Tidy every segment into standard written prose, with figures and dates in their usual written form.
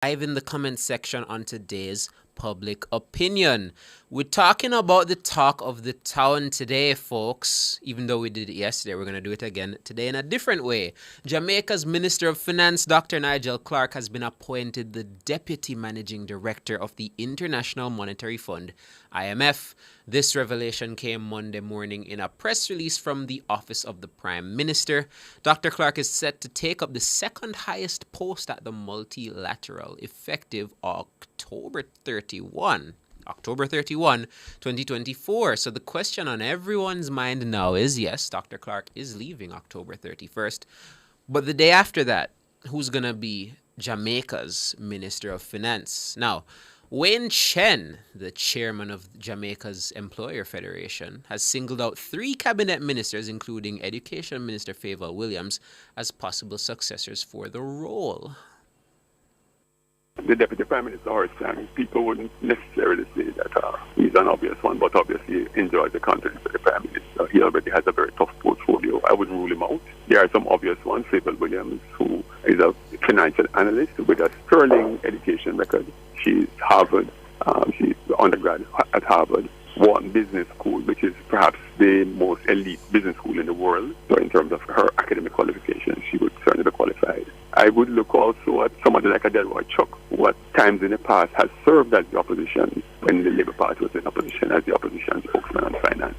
Dive in the comment section on today's public opinion. We're talking about the talk of the town today, folks. Even though we did it yesterday, we're going to do it again today in a different way. Jamaica's Minister of Finance, Dr. Nigel Clark, has been appointed the Deputy Managing Director of the International Monetary Fund, IMF. This revelation came Monday morning in a press release from the Office of the Prime Minister. Dr. Clark is set to take up the second highest post at the multilateral, effective October 31, 2024. So the question on everyone's mind now is, yes, Dr. Clark is leaving October 31st, but the day after that, who's going to be Jamaica's Minister of Finance? Now, Wayne Chen, the chairman of Jamaica's Employer Federation, has singled out 3 cabinet ministers, including Education Minister Favour Williams, as possible successors for the role. The Deputy Prime Minister Horace, people wouldn't necessarily say that he's an obvious one, but obviously enjoys the confidence of the Prime Minister. He already has a very tough portfolio. I wouldn't rule him out. There are some obvious ones. Favour Williams, who is a financial analyst with a sterling education record. She's undergrad at Harvard, Wharton Business School, which is perhaps the most elite business school in the world. So in terms of her academic qualifications, she would certainly be qualified. I would look also at somebody like a Delroy Chuck, who at times in the past has served as the opposition when the Labour Party was in opposition as the opposition spokesman on finance.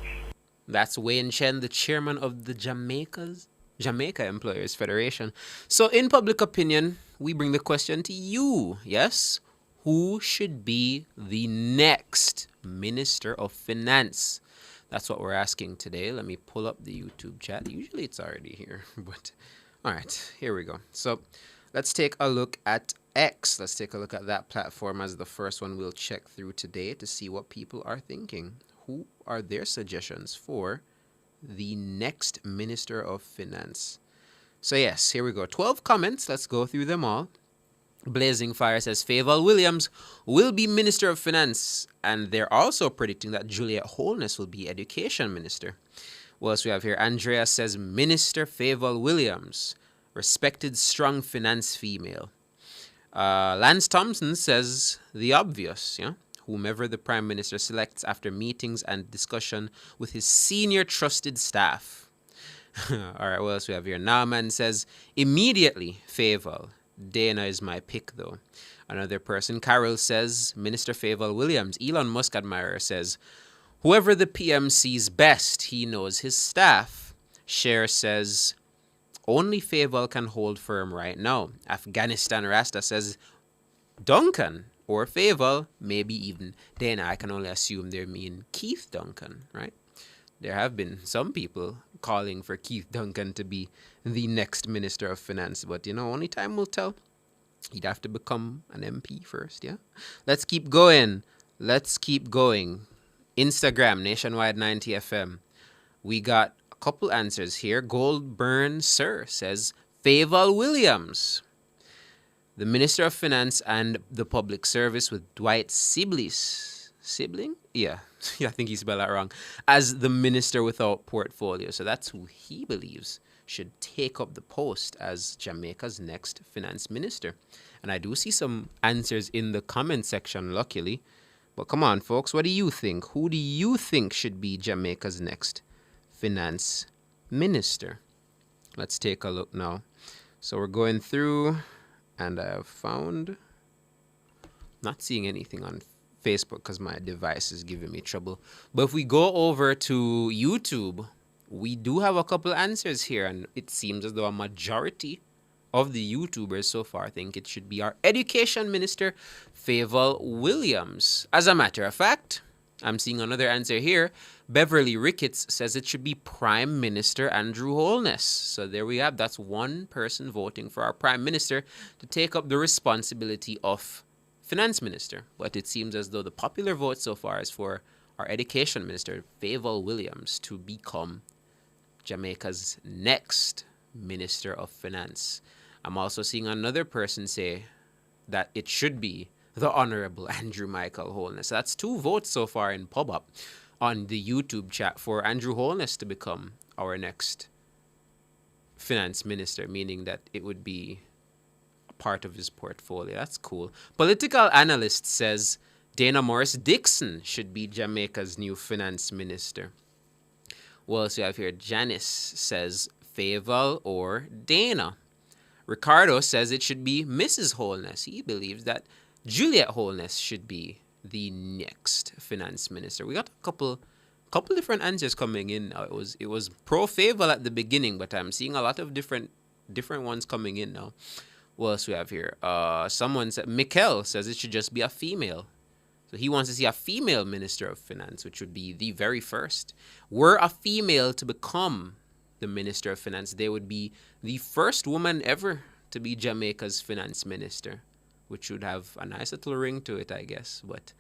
That's Wayne Chen, the chairman of the Jamaica Employers Federation. So in public opinion, we bring the question to you, yes? Who should be the next Minister of Finance? That's what we're asking today. Let me pull up the YouTube chat. Usually it's already here, but all right, here we go. So let's take a look at X. Let's take a look at that platform as the first one we'll check through today to see what people are thinking. Who are their suggestions for the next Minister of Finance? So yes, here we go. 12 comments. Let's go through them all. Blazing Fire says Favour Williams will be Minister of Finance, and they're also predicting that Juliet Holness will be Education Minister. What else we have here? Andrea says Minister Favour Williams, respected, strong finance female. Lance Thompson says the obvious, whomever the Prime Minister selects after meetings and discussion with his senior trusted staff. All right, what else we have here? Naaman says immediately Favour. Dana is my pick, though. Another person, Carol, says Minister Favour Williams. Elon Musk admirer says whoever the PM sees best, he knows his staff. Cher says only Favour can hold firm right now. Afghanistan Rasta says Duncan or Favour, maybe even Dana. I can only assume they mean Keith Duncan, right? There have been some people calling for Keith Duncan to be the next Minister of Finance, but only time will tell. He'd have to become an MP first, yeah? Let's keep going. Instagram, Nationwide 90 FM. We got a couple answers here. Goldburn Sir says Favour Williams, the Minister of Finance and the Public Service, with Dwight Sibling? Yeah, I think he spelled that wrong. As the minister without portfolio. So that's who he believes should take up the post as Jamaica's next finance minister. And I do see some answers in the comment section, luckily. But come on, folks, what do you think? Who do you think should be Jamaica's next finance minister? Let's take a look now. So we're going through, and I have found, not seeing anything on Facebook because my device is giving me trouble. But if we go over to YouTube, we do have a couple answers here, and it seems as though a majority of the YouTubers so far think it should be our Education Minister, Favour Williams. As a matter of fact, I'm seeing another answer here. Beverly Ricketts says it should be Prime Minister Andrew Holness. So there we have, that's one person voting for our Prime Minister to take up the responsibility of Finance Minister. But it seems as though the popular vote so far is for our Education Minister, Favour Williams, to become Jamaica's next Minister of Finance. I'm also seeing another person say that it should be the Honourable Andrew Michael Holness. So that's 2 votes so far in PubUp on the YouTube chat for Andrew Holness to become our next Finance Minister, meaning that it would be part of his portfolio. That's cool. Political analyst says Dana Morris Dixon should be Jamaica's new finance minister. Well, so you have here Janice says Faval or Dana. Ricardo says it should be Mrs. Holness. He believes that Juliet Holness should be the next finance minister. We got a couple different answers coming in now. It was pro Faval at the beginning, but I'm seeing a lot of different ones coming in now. What else we have here? Someone said Mikkel says it should just be a female. So he wants to see a female minister of finance, which would be the very first. Were a female to become the minister of finance, they would be the first woman ever to be Jamaica's finance minister, which would have a nice little ring to it, I guess. But,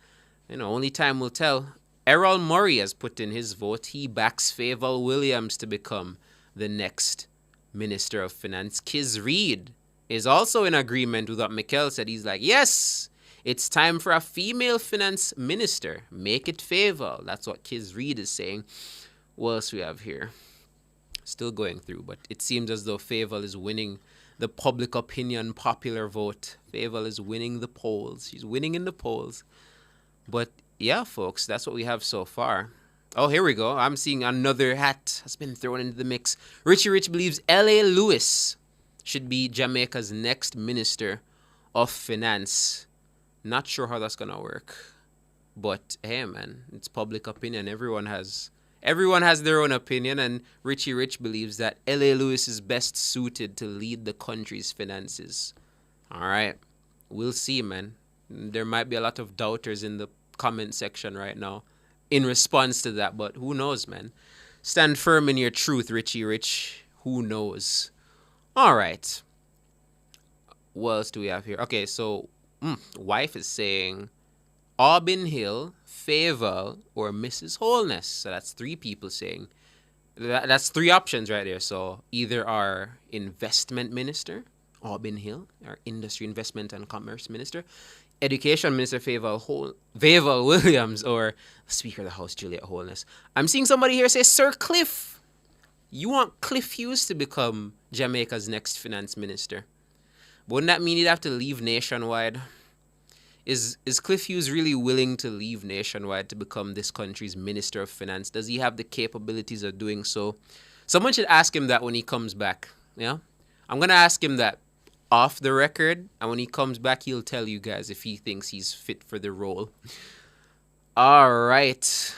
only time will tell. Errol Murray has put in his vote. He backs Faval Williams to become the next Minister of Finance. Kiz Reed is also in agreement with what Mikkel said. He's like, yes, it's time for a female finance minister. Make it Faval. That's what Kiz Reed is saying. What else we have here? Still going through, but it seems as though Faval is winning the public opinion popular vote. Faval is winning the polls. She's winning in the polls. But yeah, folks, that's what we have so far. Oh, here we go. I'm seeing another hat has been thrown into the mix. Richie Rich believes L.A. Lewis should be Jamaica's next Minister of Finance. Not sure how that's going to work. But hey, man, it's public opinion. Everyone has their own opinion, and Richie Rich believes that L.A. Lewis is best suited to lead the country's finances. All right. We'll see, man. There might be a lot of doubters in the comment section right now in response to that, but who knows, man? Stand firm in your truth, Richie Rich. Who knows? All right. What else do we have here? Okay, so wife is saying Aubin Hill, Faval, or Mrs. Holness. So that's three people saying. That's three options right there. So either our investment minister, Aubin Hill, our industry, investment and commerce minister, education minister, Faval Williams, or Speaker of the House, Juliet Holness. I'm seeing somebody here say Sir Cliff. You want Cliff Hughes to become Jamaica's next finance minister. Wouldn't that mean he'd have to leave Nationwide? Is Cliff Hughes really willing to leave Nationwide to become this country's Minister of Finance? Does he have the capabilities of doing so? Someone should ask him that when he comes back. Yeah? I'm going to ask him that off the record, and when he comes back, he'll tell you guys if he thinks he's fit for the role. All right.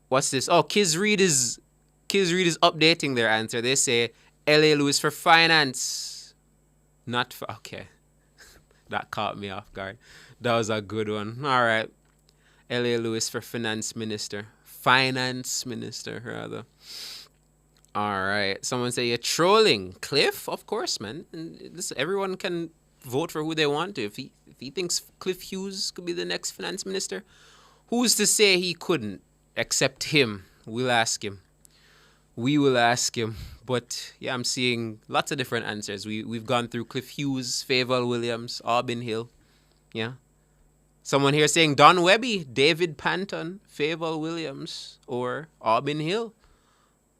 What's this? Oh, Kiz Reed is updating their answer. They say L.A. Lewis for finance. Not for... Okay. That caught me off guard. That was a good one. All right. L.A. Lewis for finance minister. Finance minister, rather. All right. Someone say you're trolling. Cliff? Of course, man. And listen, everyone can vote for who they want to. If he thinks Cliff Hughes could be the next finance minister, who's to say he couldn't? Except him. We'll ask him. We will ask him. But yeah, I'm seeing lots of different answers. We've gone through Cliff Hughes, Faval Williams, Aubin Hill. Yeah. Someone here saying Don Webby, David Panton, Faval Williams, or Aubin Hill.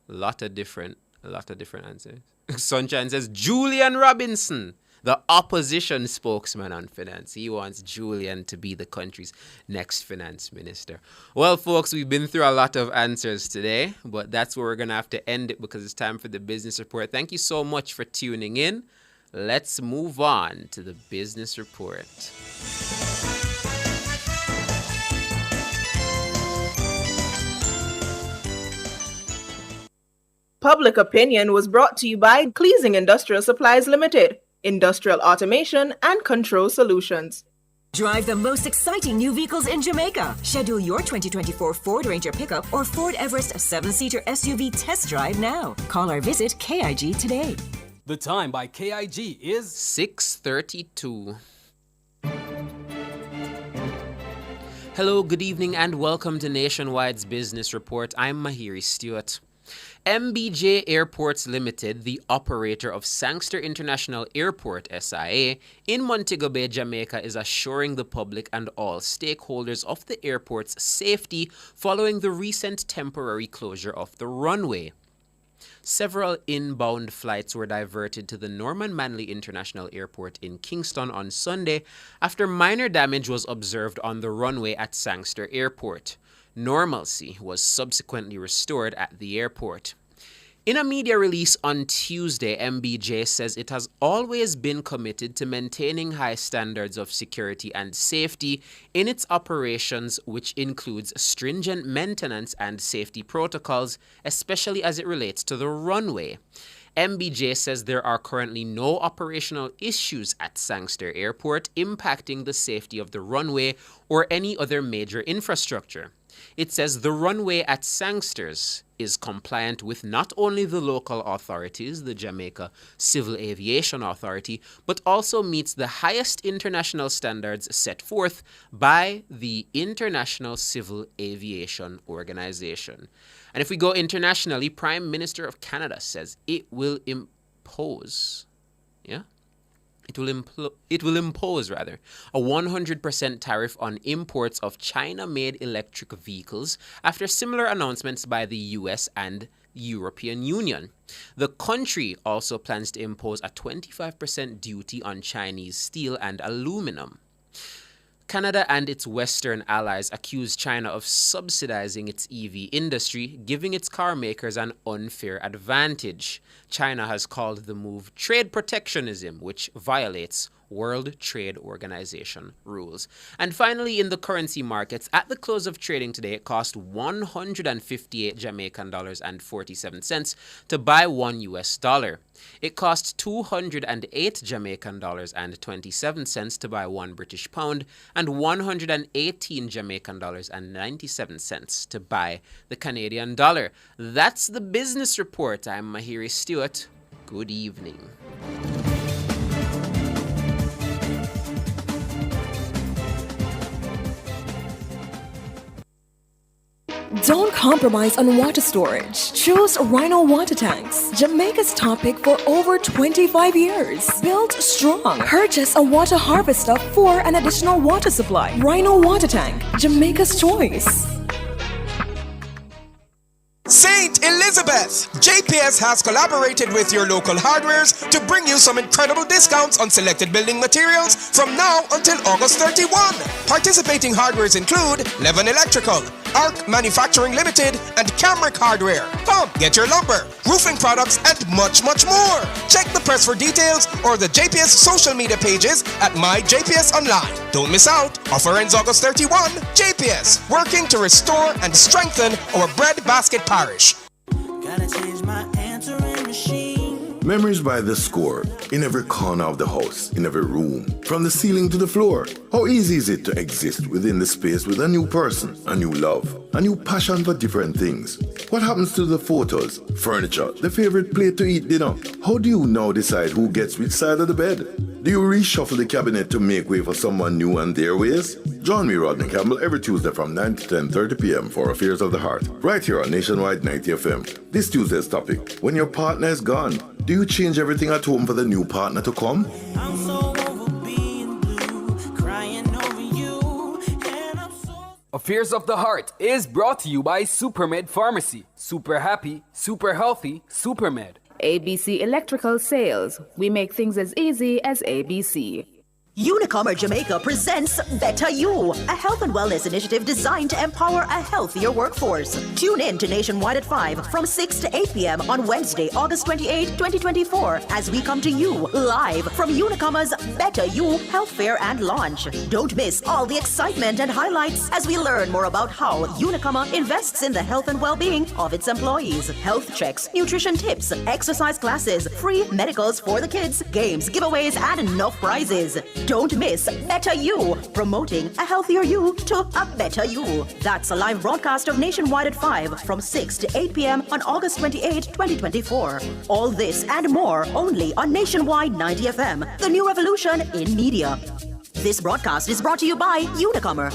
A lot of different answers. Sunshine says Julian Robinson, the opposition spokesman on finance. He wants Julian to be the country's next finance minister. Well, folks, we've been through a lot of answers today, but that's where we're going to have to end it because it's time for the business report. Thank you so much for tuning in. Let's move on to the business report. Public Opinion was brought to you by Cleasing Industrial Supplies Limited, Industrial Automation and Control Solutions. Drive the most exciting new vehicles in Jamaica. Schedule your 2024 Ford Ranger pickup or Ford Everest 7-seater SUV test drive now. Call or visit KIG today. The time by KIG is 6:32. Hello, good evening, and welcome to Nationwide's Business Report. I'm Mahiri Stewart. MBJ Airports Limited, the operator of Sangster International Airport SIA in Montego Bay, Jamaica, is assuring the public and all stakeholders of the airport's safety following the recent temporary closure of the runway. Several inbound flights were diverted to the Norman Manley International Airport in Kingston on Sunday after minor damage was observed on the runway at Sangster Airport. Normalcy was subsequently restored at the airport. In a media release on Tuesday, MBJ says it has always been committed to maintaining high standards of security and safety in its operations, which includes stringent maintenance and safety protocols, especially as it relates to the runway. MBJ says there are currently no operational issues at Sangster Airport impacting the safety of the runway or any other major infrastructure. It says the runway at Sangsters is compliant with not only the local authorities, the Jamaica Civil Aviation Authority, but also meets the highest international standards set forth by the International Civil Aviation Organization. And if we go internationally, Prime Minister of Canada says it will impose, It will impose a 100% tariff on imports of China-made electric vehicles after similar announcements by the US and European Union. The country also plans to impose a 25% duty on Chinese steel and aluminum. Canada and its Western allies accuse China of subsidizing its EV industry, giving its car makers an unfair advantage. China has called the move trade protectionism, which violates World Trade Organization rules. And finally, in the currency markets, at the close of trading today, it cost 158 Jamaican dollars and 47 cents to buy $1. It cost 208 Jamaican dollars and 27 cents to buy $1 British pound and 118 Jamaican dollars and 97 cents to buy the Canadian dollar. That's the business report. I'm Mahiri Stewart. Good evening. Don't compromise on water storage. Choose Rhino water tanks, Jamaica's top pick for over 25 years. Built strong. Purchase a water harvester for an additional water supply. Rhino water tank, Jamaica's choice. St. Elizabeth! JPS has collaborated with your local hardwares to bring you some incredible discounts on selected building materials from now until August 31. Participating hardwares include Levin Electrical, Arc Manufacturing Limited, and Camric Hardware. Come, get your lumber, roofing products, and much, much more. Check the press for details or the JPS social media pages at My JPS Online. Don't miss out. Offer ends August 31. JPS, working to restore and strengthen our breadbasket parish. Gotta change my answering machine. Memories by the score, in every corner of the house, in every room, from the ceiling to the floor. How easy is it to exist within the space with a new person, a new love, a new passion for different things? What happens to the photos, furniture, the favorite plate to eat dinner? How do you now decide who gets which side of the bed? Do you reshuffle the cabinet to make way for someone new and their ways? Join me, Rodney Campbell, every Tuesday from 9 to 10:30 p.m. for Affairs of the Heart, right here on Nationwide 90 FM. This Tuesday's topic, when your partner is gone, do you change everything at home for the new partner to come? I'm so over being blue, crying over you, and I'm so... Affairs of the Heart is brought to you by Supermed Pharmacy. Super happy, super healthy, Supermed. ABC Electrical Sales. We make things as easy as ABC. Unicommer Jamaica presents Better You, a health and wellness initiative designed to empower a healthier workforce. Tune in to Nationwide at 5 from 6 to 8 p.m. on Wednesday, August 28, 2024, as we come to you live from Unicommer's Better You Health Fair and Launch. Don't miss all the excitement and highlights as we learn more about how Unicommer invests in the health and well-being of its employees. Health checks, nutrition tips, exercise classes, free medicals for the kids, games, giveaways, and enough prizes. Don't miss Better You, promoting a healthier you to a better you. That's a live broadcast of Nationwide at 5 from 6 to 8 p.m. on August 28, 2024. All this and more only on Nationwide 90 FM, the new revolution in media. This broadcast is brought to you by Unicommer.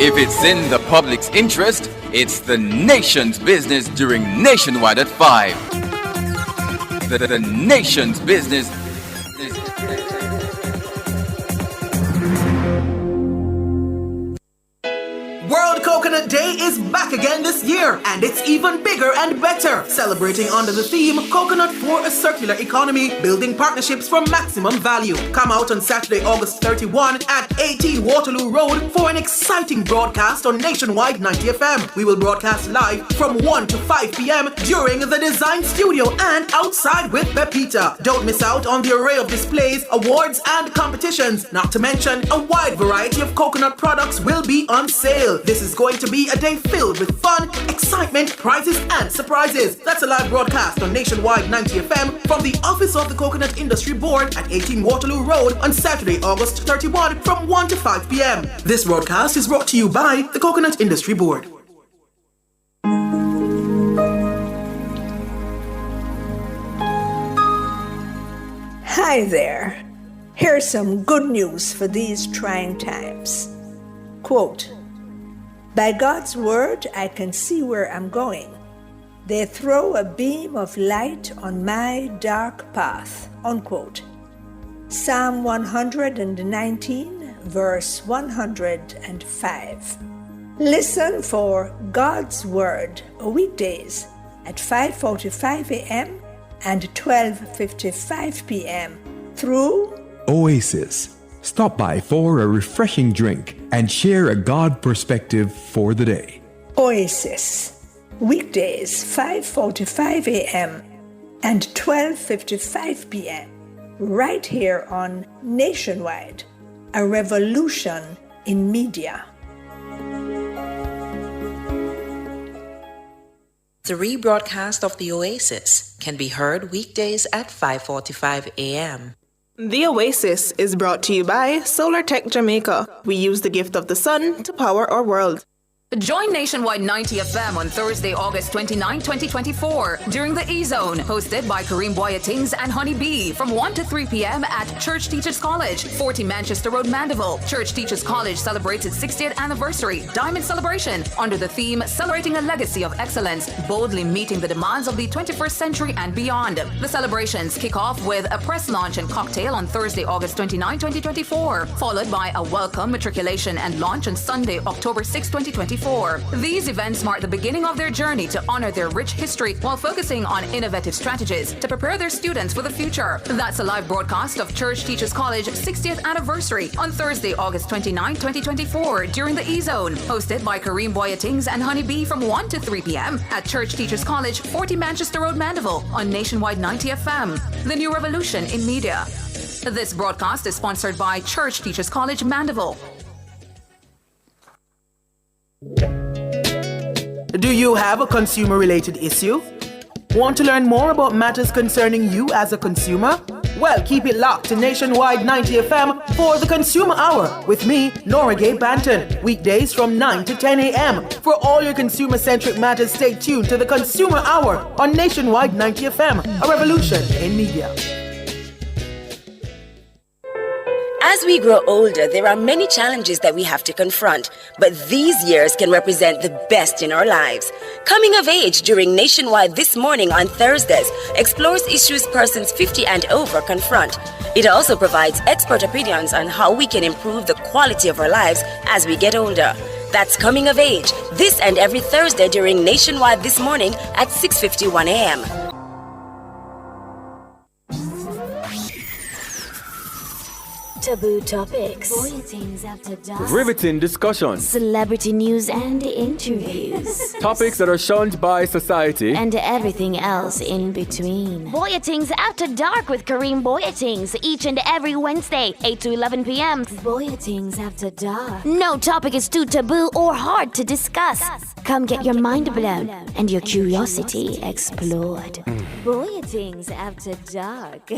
If it's in the public's interest, it's the nation's business during Nationwide at 5. The nation's business is... back again this year, and it's even bigger and better, celebrating under the theme Coconut for a Circular Economy, building partnerships for maximum value. Come out on Saturday, August 31 at 18 Waterloo Road for an exciting broadcast on Nationwide 90 FM. We will broadcast live from 1 to 5 p.m. during the Design Studio and outside with Pepita. Don't miss out on the array of displays, awards, and competitions. Not to mention, a wide variety of coconut products will be on sale. This is going to be a day filled with fun, excitement, prizes, and surprises. That's a live broadcast on Nationwide 90 FM from the office of the Coconut Industry Board at 18 Waterloo Road on Saturday, August 31 from 1 to 5 p.m. This broadcast is brought to you by the Coconut Industry Board. Hi there. Here's some good news for these trying times. Quote, "By God's word, I can see where I'm going. They throw a beam of light on my dark path." Unquote. Psalm 119, verse 105. Listen for God's word weekdays at 5:45 a.m. and 12:55 p.m. through Oasis. Stop by for a refreshing drink and share a God perspective for the day. Oasis. Weekdays 5:45 a.m. and 12:55 p.m. right here on Nationwide, a revolution in media. The rebroadcast of The Oasis can be heard weekdays at 5:45 a.m. The Oasis is brought to you by Solar Tech Jamaica. We use the gift of the sun to power our world. Join Nationwide 90 FM on Thursday, August 29, 2024 during the E-Zone, hosted by Kareem Boyatings and Honey B from 1 to 3 p.m. at Church Teachers College, 40 Manchester Road, Mandeville. Church Teachers College celebrates its 60th anniversary Diamond Celebration under the theme Celebrating a Legacy of Excellence, boldly meeting the demands of the 21st century and beyond. The celebrations kick off with a press launch and cocktail on Thursday, August 29, 2024, followed by a welcome, matriculation, and launch on Sunday, October 6, 2024. These events mark the beginning of their journey to honor their rich history while focusing on innovative strategies to prepare their students for the future. That's a live broadcast of Church Teachers College 60th anniversary on Thursday, August 29, 2024 during the E-Zone, hosted by Kareem Boyatings and Honey B from 1 to 3 p.m. at Church Teachers College, 40 Manchester Road, Mandeville on Nationwide 90 FM, the new revolution in media. This broadcast is sponsored by Church Teachers College, Mandeville. Do you have a consumer-related issue? Want to learn more about matters concerning you as a consumer? Well, keep it locked to Nationwide 90 FM for the Consumer Hour with me, Nora Gay Banton, weekdays from 9 to 10 a.m. For all your consumer-centric matters, stay tuned to the Consumer Hour on Nationwide 90 FM, a revolution in media. As we grow older, there are many challenges that we have to confront, but these years can represent the best in our lives. Coming of Age during Nationwide This Morning on Thursdays explores issues persons 50 and over confront. It also provides expert opinions on how we can improve the quality of our lives as we get older. That's Coming of Age, this and every Thursday during Nationwide This Morning at 6:51 a.m. Taboo topics, Boyatings after dusk, riveting discussions, celebrity news and interviews, topics that are shunned by society, and everything else in between. Boyatings After Dark with Kareem Boyatings each and every Wednesday, 8 to 11 p.m. Boyatings After Dark. No topic is too taboo or hard to discuss. Come get your mind blown and your curiosity explored. Boyatings After Dark.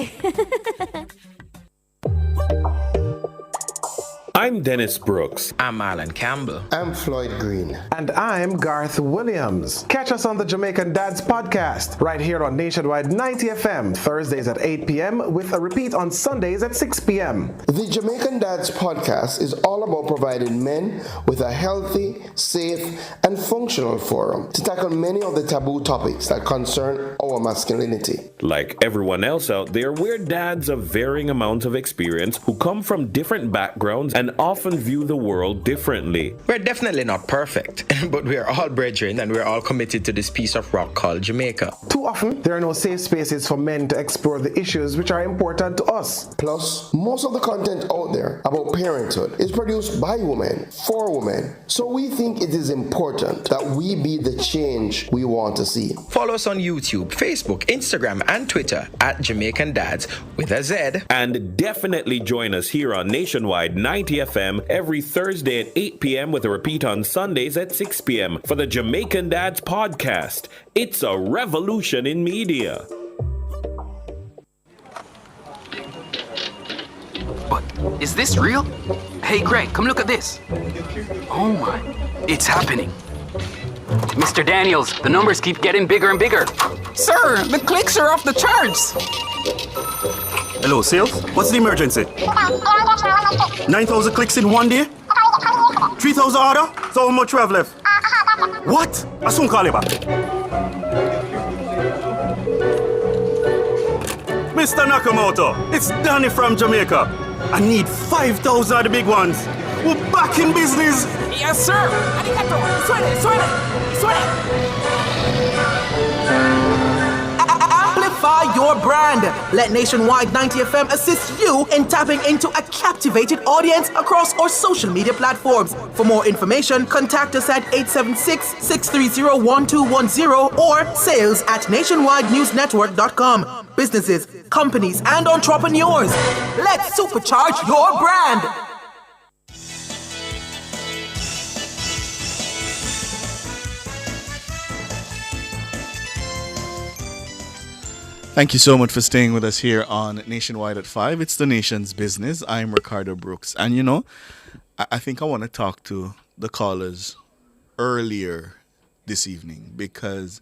I'm Dennis Brooks. I'm Alan Campbell. I'm Floyd Green. And I'm Garth Williams. Catch us on the Jamaican Dads podcast right here on Nationwide 90 FM, Thursdays at 8 p.m. with a repeat on Sundays at 6 p.m. The Jamaican Dads podcast is all about providing men with a healthy, safe, and functional forum to tackle many of the taboo topics that concern our masculinity. Like everyone else out there, we're dads of varying amounts of experience who come from different backgrounds and and often view the world differently. We're definitely not perfect, but we are all brethren and we're all committed to this piece of rock called Jamaica. Too often, there are no safe spaces for men to explore the issues which are important to us. Plus, most of the content out there about parenthood is produced by women, for women. So we think it is important that we be the change we want to see. Follow us on YouTube, Facebook, Instagram, and Twitter at Jamaican Dads with a Z. And definitely join us here on Nationwide 90 FM every Thursday at 8 p.m. with a repeat on Sundays at 6 p.m. for the Jamaican Dads podcast. It's a revolution in media. But is this real? Hey, Greg, come look at this. Oh my, it's happening. Mr. Daniels, the numbers keep getting bigger and bigger. Sir, the clicks are off the charts. Hello, sales? What's the emergency? 9,000 clicks in one day? 3,000 order? So how much we have left? What? I soon call you back. Mr. Nakamoto, it's Danny from Jamaica. I need 5,000 of the big ones. We're back in business. Yes, sir. Arigato. Suene. Amplify your brand. Let Nationwide 90 FM assist you in tapping into a captivated audience across our social media platforms. For more information, contact us at 876-630-1210 or sales@nationwidenewsnetwork.com. Businesses, companies, and entrepreneurs, let's supercharge your brand. Thank you so much for staying with us here on Nationwide at 5. It's the nation's business. I'm Ricardo Brooks. And you know, I think I want to talk to the callers earlier this evening because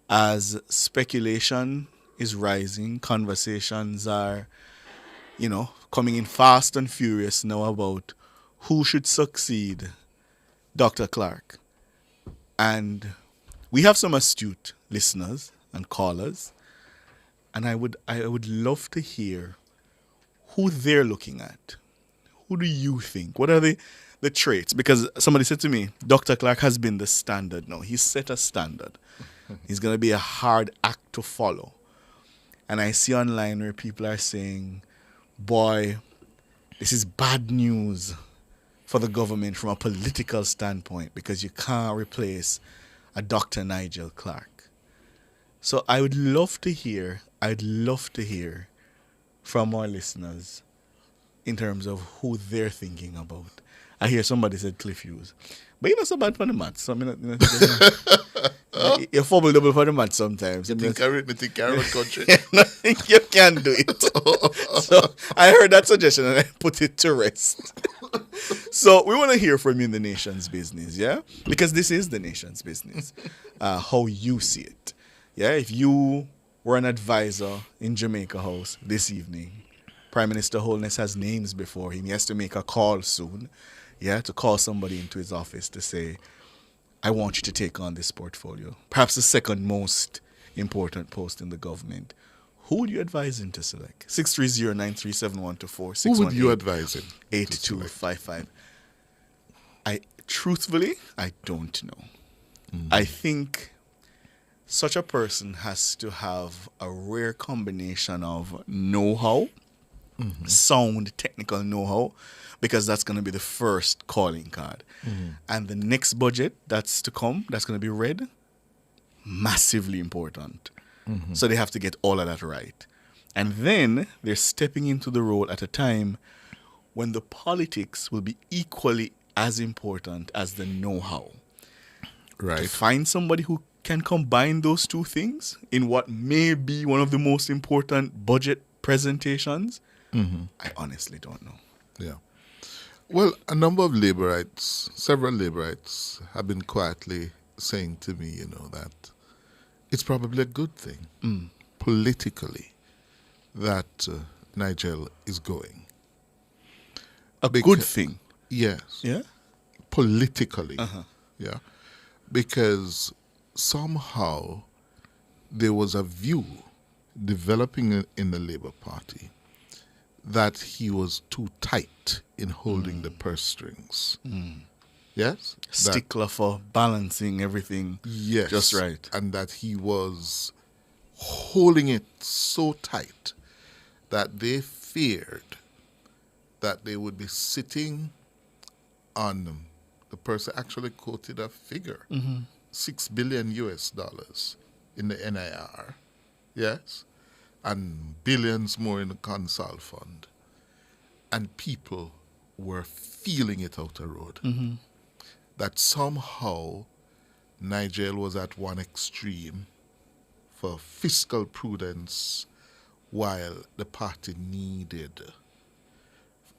as speculation is rising, conversations are, coming in fast and furious now about who should succeed Dr. Clark. And we have some astute listeners and callers. And I would love to hear who they're looking at. Who do you think? What are the traits? Because somebody said to me, Dr. Clark has been the standard now. He's set a standard. He's going to be a hard act to follow. And I see online where people are saying, boy, this is bad news for the government from a political standpoint because you can't replace a Dr. Nigel Clark. So I'd love to hear from our listeners in terms of who they're thinking about. I hear somebody said Cliff Hughes. But you're not so bad for the maths. So you fumble double for the maths sometimes. You think arithmetic can run country? I think you can do it. So I heard that suggestion and I put it to rest. So we want to hear from you in the nation's business, yeah? Because this is the nation's business. How you see it. Yeah, if you were an advisor in Jamaica House this evening, Prime Minister Holness has names before him. He has to make a call soon, to call somebody into his office to say, I want you to take on this portfolio. Perhaps the second most important post in the government. Who would you advise him to select? 630-937124. Who would you advise him? 8255. Truthfully, I don't know. I think such a person has to have a rare combination of know-how, sound technical know-how, because that's going to be the first calling card. And the next budget that's to come, that's going to be read, massively important. So they have to get all of that right. And then they're stepping into the role at a time when the politics will be equally as important as the know-how. Right. To find somebody who can combine those two things in what may be one of the most important budget presentations, I honestly don't know. Yeah. Well, a number of Labourites, several Labourites have been quietly saying to me, that it's probably a good thing politically that Nigel is going. Good thing? Yes. Yeah? Politically. Yeah. Because somehow there was a view developing in the Labour Party that he was too tight in holding the purse strings. Yes? Stickler for balancing everything just right. And that he was holding it so tight that they feared that they would be sitting on, the person actually quoted a figure, $6 billion US in the NIR, yes, and billions more in the Consol Fund. And people were feeling it out the road. That somehow Nigel was at one extreme for fiscal prudence while the party needed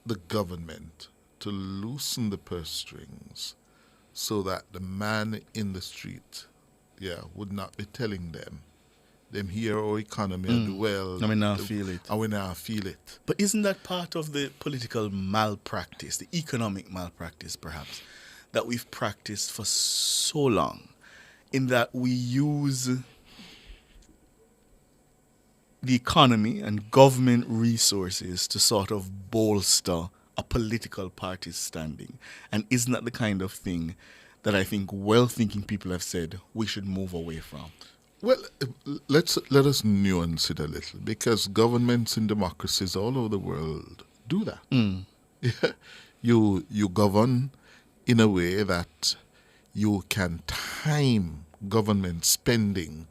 the government to loosen the purse strings so that the man in the street would not be telling them here our economy do well. I mean, now feel it. And we now feel it. But isn't that part of the political malpractice, the economic malpractice perhaps, that we've practiced for so long, in that we use the economy and government resources to sort of bolster a political party's standing? And isn't that the kind of thing that I think well-thinking people have said we should move away from? Well, let us nuance it a little, because governments in democracies all over the world do that. Yeah. You govern in a way that you can time government spending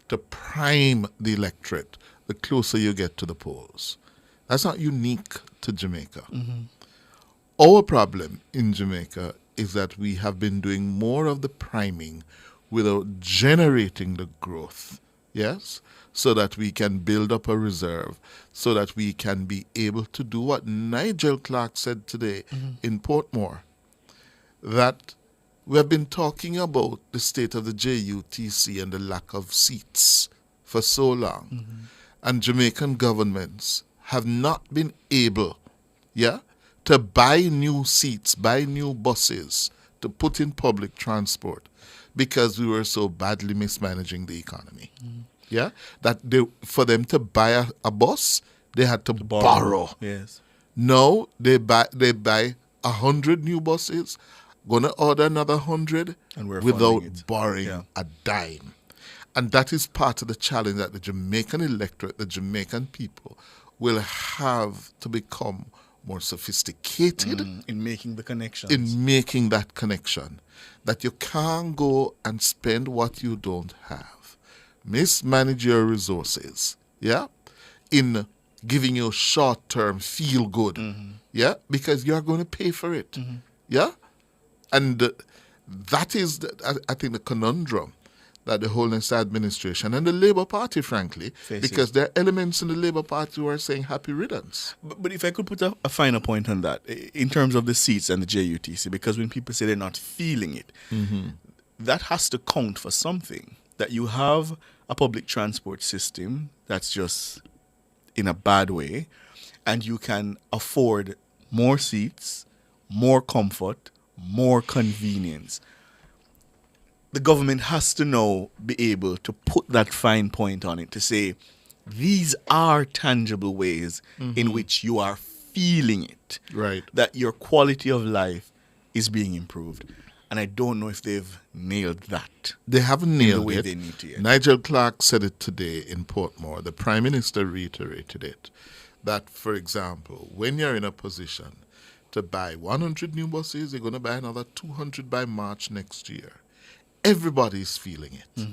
to prime the electorate the closer you get to the polls. That's not unique to Jamaica. Our problem in Jamaica is that we have been doing more of the priming without generating the growth, yes, so that we can build up a reserve, so that we can be able to do what Nigel Clark said today in Portmore, that we have been talking about the state of the JUTC and the lack of seats for so long, and Jamaican governments have not been able, to buy new seats, buy new buses to put in public transport, because we were so badly mismanaging the economy. That for them to buy a bus, they had to borrow. Yes. Now they buy 100 new buses, gonna order another 100 and we're without borrowing a dime. And that is part of the challenge that the Jamaican electorate, the Jamaican people, will have to become more sophisticated in making the connections. In making that connection. That you can't go and spend what you don't have. Mismanage your resources, in giving you short-term feel-good, because you're going to pay for it, And that is, I think, the conundrum that the Holiness administration and the Labour Party, frankly, because there are elements in the Labour Party who are saying happy riddance. But if I could put a finer point on that, in terms of the seats and the JUTC, because when people say they're not feeling it, that has to count for something. That you have a public transport system that's just in a bad way, and you can afford more seats, more comfort, more convenience. The government has to now be able to put that fine point on it to say, these are tangible ways in which you are feeling it. Right. That your quality of life is being improved. And I don't know if they've nailed that. They haven't nailed the way it. They need to yet. Nigel Clark said it today in Portmore. The Prime Minister reiterated it. That, for example, when you're in a position to buy 100 new buses, you're going to buy another 200 by March next year. Everybody's feeling it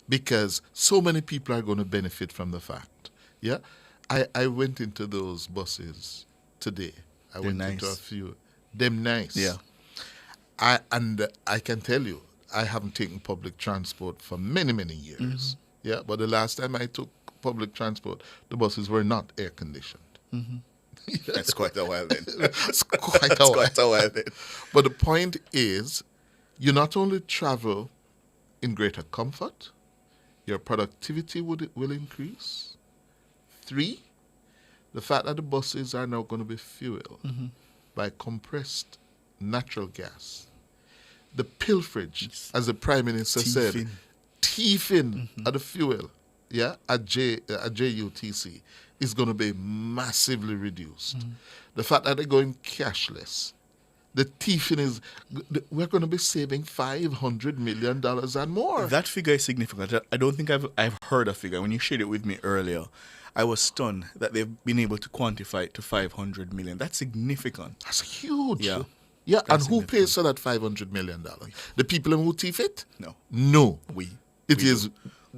because so many people are going to benefit from the fact. I went into those buses today. I went into a few. Them nice. Yeah. I can tell you, I haven't taken public transport for many, many years. But the last time I took public transport, the buses were not air conditioned. That's quite a while then. It's quite a while then. But the point is, you not only travel in greater comfort, your productivity will increase. 3, the fact that the buses are now going to be fueled by compressed natural gas. The pilferage, as the Prime Minister said, thieving of the fuel, at JUTC is going to be massively reduced. The fact that they're going cashless, the thieving is, we're going to be saving $500 million and more. That figure is significant. I don't think I've heard a figure. When you shared it with me earlier, I was stunned that they've been able to quantify it to 500 million. That's significant. That's huge. Yeah. Yeah, and who pays for that $500 million? The people who thief it? No. It is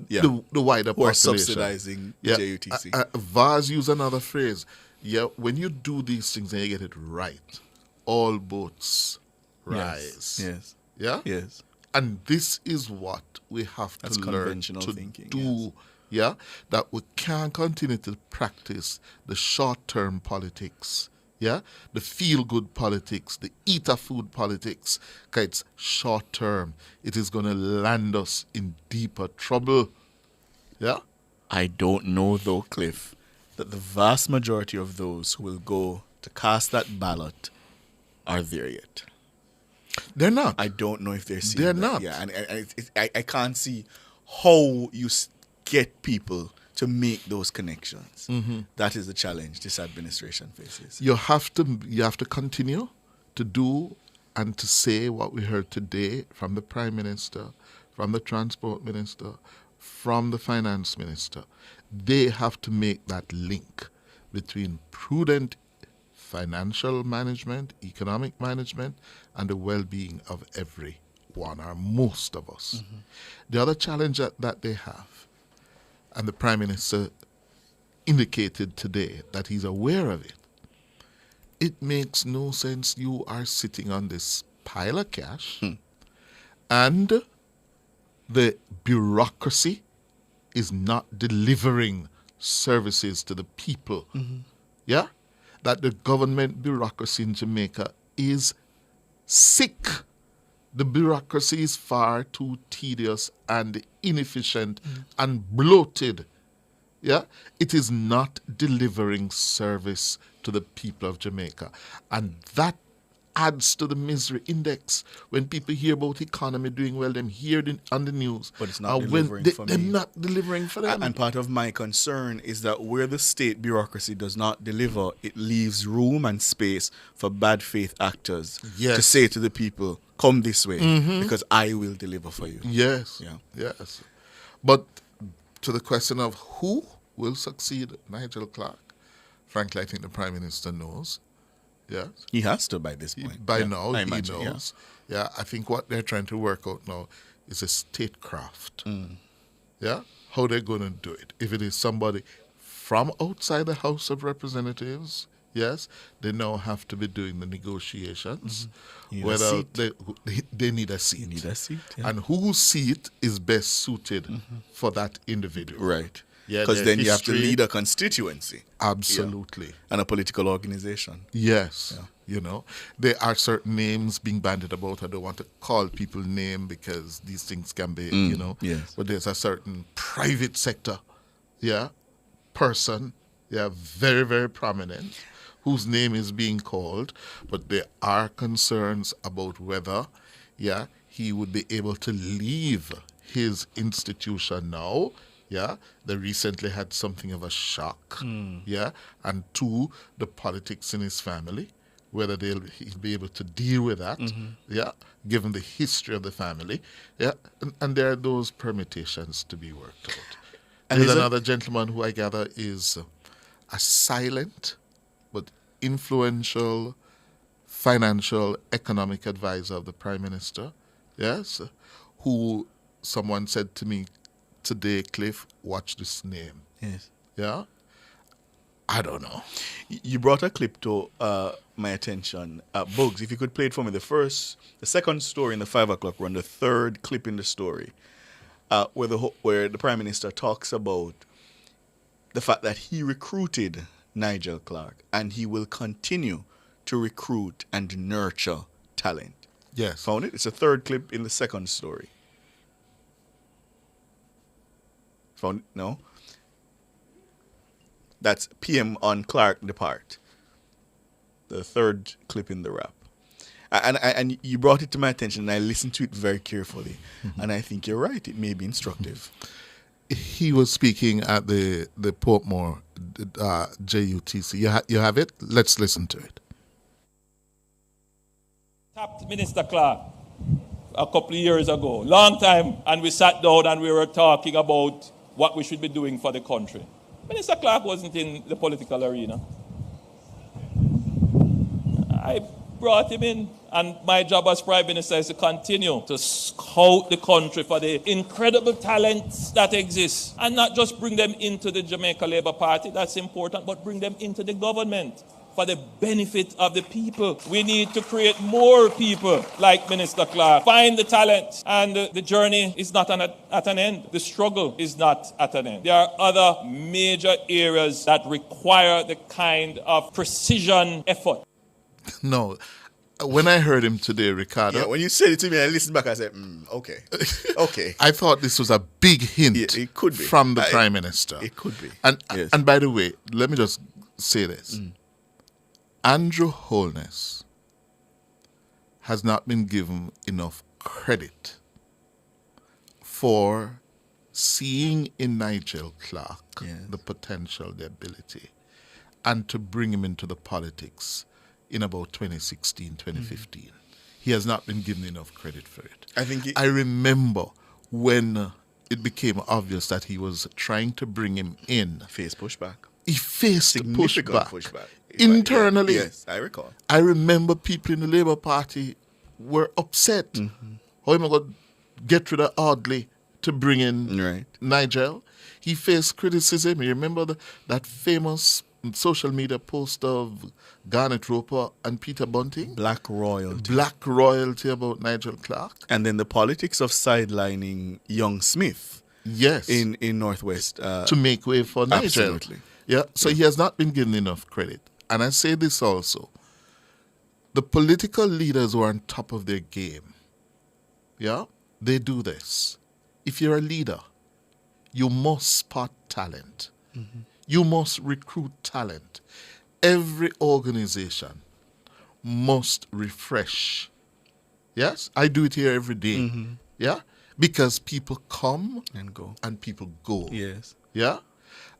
the wider who are population. subsidizing JUTC. Vaz use another phrase. Yeah, when you do these things and you get it right, all boats rise. Yes. Yeah? Yes. And this is what we have to learn to thinking, do. Yeah? That we can't continue to practice the short-term politics. Yeah? The feel-good politics, the eat-a-food politics. Because it's short-term. It is going to land us in deeper trouble. Yeah? I don't know, though, Cliff, that the vast majority of those who will go to cast that ballot are there yet. They're not. I don't know if they're seeing They're that. not. Yeah, and I can't see how you get people to make those connections. That is the challenge this administration faces. You have to continue to do and to say what we heard today from the Prime Minister, from the Transport Minister, from the Finance Minister. They have to make that link between prudent financial management, economic management, and the well-being of everyone, or most of us. The other challenge that they have, and the Prime Minister indicated today that he's aware of it, it makes no sense you are sitting on this pile of cash and the bureaucracy is not delivering services to the people. Yeah? That the government bureaucracy in Jamaica is sick. The bureaucracy is far too tedious and inefficient and bloated. Yeah? It is not delivering service to the people of Jamaica. And that adds to the misery index. When people hear about economy doing well, them hear it on the news. But it's not delivering for me. They're not delivering for them. And part of my concern is that where the state bureaucracy does not deliver, it leaves room and space for bad faith actors to say to the people, come this way, because I will deliver for you. Yes. Yeah. Yes. But to the question of who will succeed Nigel Clark, frankly, I think the Prime Minister knows. Yeah. He has to by this point. By now, I he imagine, knows. Yeah, I think what they're trying to work out now is a statecraft. Yeah, how they're going to do it. If it is somebody from outside the House of Representatives, yes, they now have to be doing the negotiations. Whether they need a seat. You need a seat, yeah. And whose seat is best suited for that individual. Right. Yeah, because then you have to lead a constituency. Absolutely. Yeah. And a political organization. Yes. Yeah. You know, there are certain names being bandied about. I don't want to call people name because these things can be, you know. Yes. But there's a certain private sector, person, very, very prominent, whose name is being called. But there are concerns about whether, he would be able to leave his institution now. Yeah, they recently had something of a shock. And two, the politics in his family, whether he'll be able to deal with that. Given the history of the family. And there are those permutations to be worked out. And there's another gentleman who I gather is a silent but influential financial economic advisor of the Prime Minister. Yes, who someone said to me today, Cliff, watch this name. Yes. Yeah? I don't know. You brought a clip to my attention. Bugs, if you could play it for me, the second story in the 5 o'clock run, the third clip in the story, where the Prime Minister talks about the fact that he recruited Nigel Clark and he will continue to recruit and nurture talent. Yes. Found it? It's a third clip in the second story. Found it? No? That's PM on Clark Depart. The third clip in the rap. And you brought it to my attention and I listened to it very carefully. And I think you're right. It may be instructive. He was speaking at the Portmore JUTC. You have it? Let's listen to it. Tapped Minister Clark a couple of years ago, long time, and we sat down and we were talking about what we should be doing for the country. Minister Clark wasn't in the political arena. I brought him in, and my job as Prime Minister is to continue to scout the country for the incredible talents that exist, and not just bring them into the Jamaica Labour Party, that's important, but bring them into the government for the benefit of the people. We need to create more people like Minister Clark. Find the talent, and the journey is not at an end. The struggle is not at an end. There are other major areas that require the kind of precision effort. No. When I heard him today, Ricardo... Yeah, when you said it to me, I listened back, I said, okay. Okay. I thought this was a big hint it could be. From the Prime Minister. It could be. And by the way, let me just say this. Andrew Holness has not been given enough credit for seeing in Nigel Clark the potential, the ability, and to bring him into the politics in about 2016, 2015. He has not been given enough credit for it. I remember when it became obvious that he was trying to bring him in. Faced pushback. He faced significant pushback. Internally. Yes, I recall. I remember people in the Labour Party were upset. How am I going to get rid of Audley to bring in Nigel? He faced criticism. You remember that famous social media post of Garnet Roper and Peter Bunting? Black royalty. Black royalty about Nigel Clark. And then the politics of sidelining young Smith. Yes. In Northwest. To make way for Nigel. Absolutely. Yeah, so he has not been given enough credit. And I say this also. The political leaders who are on top of their game, they do this. If you're a leader, you must spot talent. You must recruit talent. Every organization must refresh. Yes? I do it here every day. Yeah? Because people come and people go. Yes. Yeah?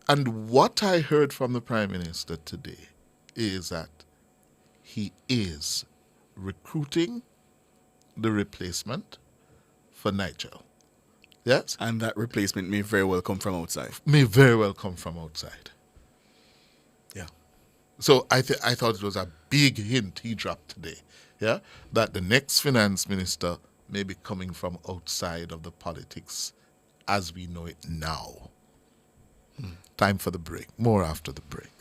And what I heard from the Prime Minister today is that he is recruiting the replacement for Nigel. Yes? And that replacement may very well come from outside. May very well come from outside. Yeah. So I thought it was a big hint he dropped today, that the next finance minister may be coming from outside of the politics as we know it now. Time for the break. More after the break.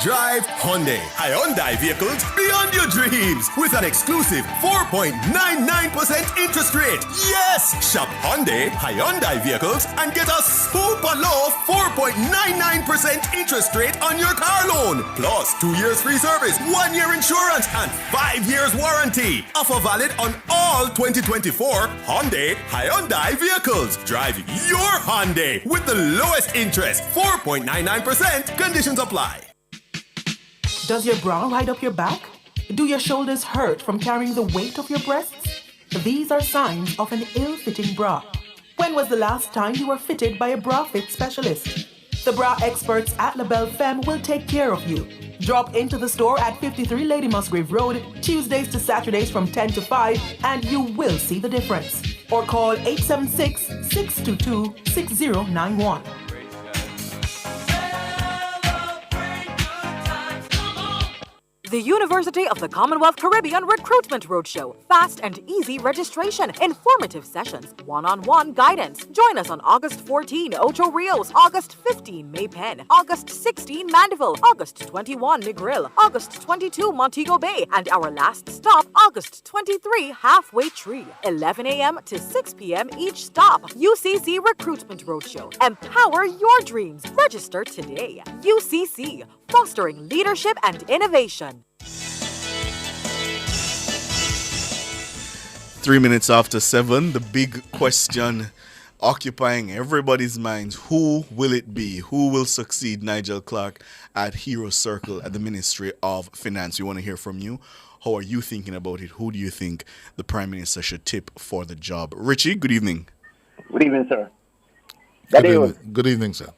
Drive Hyundai. Hyundai vehicles beyond your dreams with an exclusive 4.99% interest rate. Yes! Shop Hyundai vehicles and get a super low 4.99% interest rate on your car loan. Plus 2 years free service, 1 year insurance, and 5 years warranty. Offer valid on all 2024 Hyundai vehicles. Drive your Hyundai with the lowest interest, 4.99%. Conditions apply. Does your bra ride up your back? Do your shoulders hurt from carrying the weight of your breasts? These are signs of an ill-fitting bra. When was the last time you were fitted by a bra fit specialist? The bra experts at LaBelle Femme will take care of you. Drop into the store at 53 Lady Musgrave Road, Tuesdays to Saturdays from 10 to 5, and you will see the difference. Or call 876-622-6091. The University of the Commonwealth Caribbean Recruitment Roadshow. Fast and easy registration. Informative sessions. One-on-one guidance. Join us on August 14, Ocho Rios. August 15, May Pen. August 16, Mandeville. August 21, Negril. August 22, Montego Bay. And our last stop, August 23, Halfway Tree. 11 a.m. to 6 p.m. each stop. UCC Recruitment Roadshow. Empower your dreams. Register today. UCC. Fostering leadership and innovation. 3 minutes after 7, the big question occupying everybody's minds. Who will it be? Who will succeed Nigel Clark at Hero Circle at the Ministry of Finance? We want to hear from you. How are you thinking about it? Who do you think the Prime Minister should tip for the job? Richie, good evening. Good evening, sir. Good evening, sir.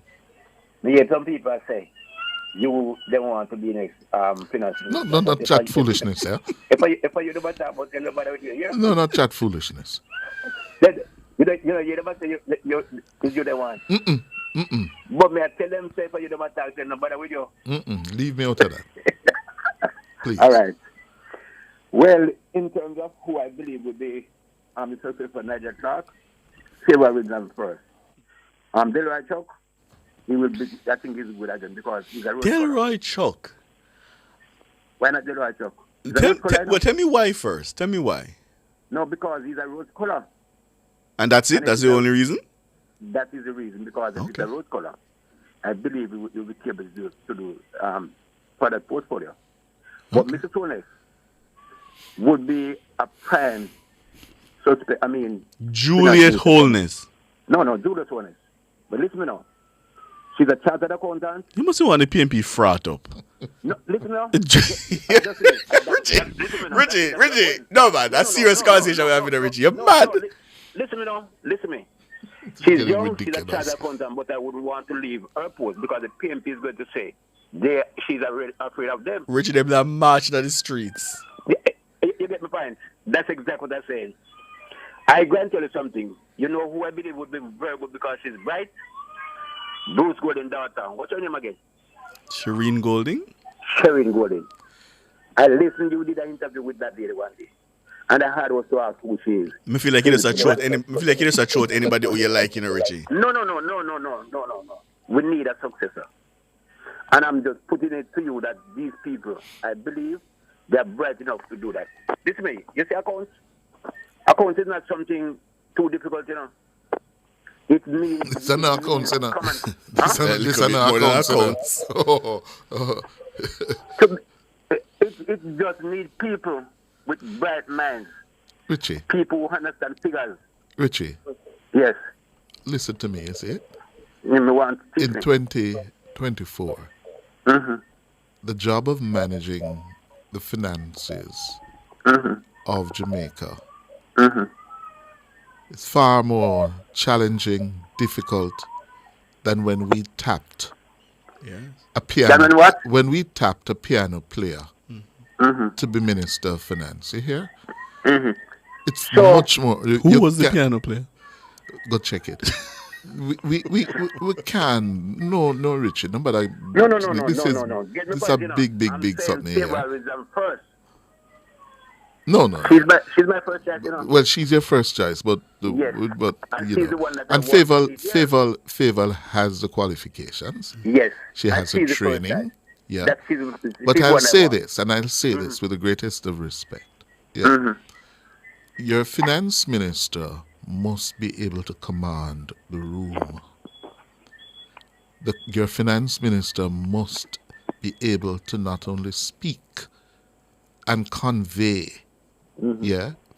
Yeah, some people say they want to be next finance minister. No, not chat foolishness, sir. If I you never talk about nobody with you, yeah? No, not chat foolishness. You never say you the one. But may I tell them say if you never talk to nobody with you? Leave me out of that. Please. All right. Well, in terms of who I believe would be the successor for Nigel Clark, several reasons first. Delroy Chuck, he will be. I think he's a good agent because he's a Delroy Chuck. Why not Delroy Chuck? Tell me why first. Tell me why. No, because he's a rose color. And that's it? That's the only reason? That is the reason, because if it's a rose color, I believe he will be able to do for that portfolio. But Mr. Tones would be a prime suspect. I mean, Juliet Holness. No, Juliet Holness. But listen to me now. She's a chartered accountant. You must want the PMP frat up. No, listen now. Richie. No, man. That's serious conversation we're having, Richie. You're mad. Listen to me. She's young, she's a chartered accountant, but I wouldn't want to leave her post because the PMP is going to say she's afraid of them. Richie, them are marching on the streets. You get my point? That's exactly what I'm saying. I grant you something. You know who I believe would be very good because she's bright? Bruce Golding daughter. What's her name again? Shireen Golding? Shireen Golding. I listened, you did an interview with that lady one day. And I had was to ask who she is. I feel like you just a short anybody who you like, Richie. No. We need a successor. And I'm just putting it to you that these people, I believe, they're bright enough to do that. Listen to me. You see accounts? Accounts is not something too difficult, It means... It's an accounts, It's an accounts. It just needs people with bright minds. Richie. People who understand figures. Richie. Yes. Listen to me, you see? In 2024, the job of managing the finances of Jamaica is far more challenging, difficult than when we tapped a piano. When we tapped a piano player to be Minister of Finance. You hear? It's much more. Who was the piano player? Go check it. we can. No, Richard. No, but this is a big something here. No. She's my first choice, Well, she's your first choice, but and Favour has the qualifications. Yes. She has the training. Yeah. But I'll say this, and I'll say this with the greatest of respect. Yeah. Your finance minister must be able to command the room. Your finance minister must be able to not only speak and convey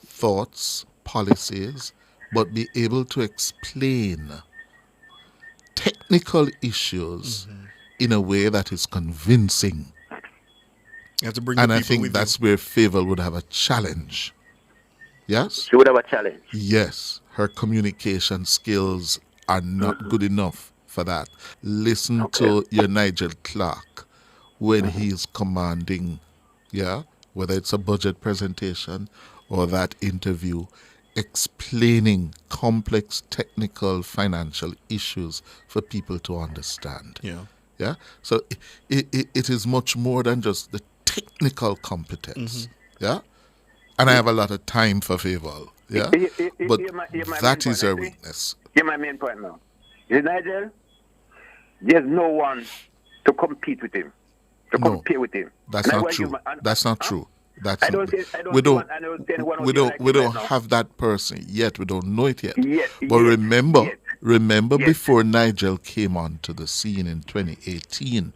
thoughts, policies, but be able to explain technical issues in a way that is convincing. You have to bring and I think that's where Favour would have a challenge. Yes? She would have a challenge. Yes. Her communication skills are not good enough for that. Listen to your Nigel Clark when he's commanding, whether it's a budget presentation or that interview, explaining complex technical financial issues for people to understand. Yeah. So it is much more than just the technical competence. Yeah. And I have a lot of time for Favour. Yeah. But that is her weakness. Here's my main point now. Nigel, there's no one to compete with him, to compare with him. That's not true. That's not true. We don't have that person yet. We don't know it yet. But remember before Nigel came onto the scene in 2018,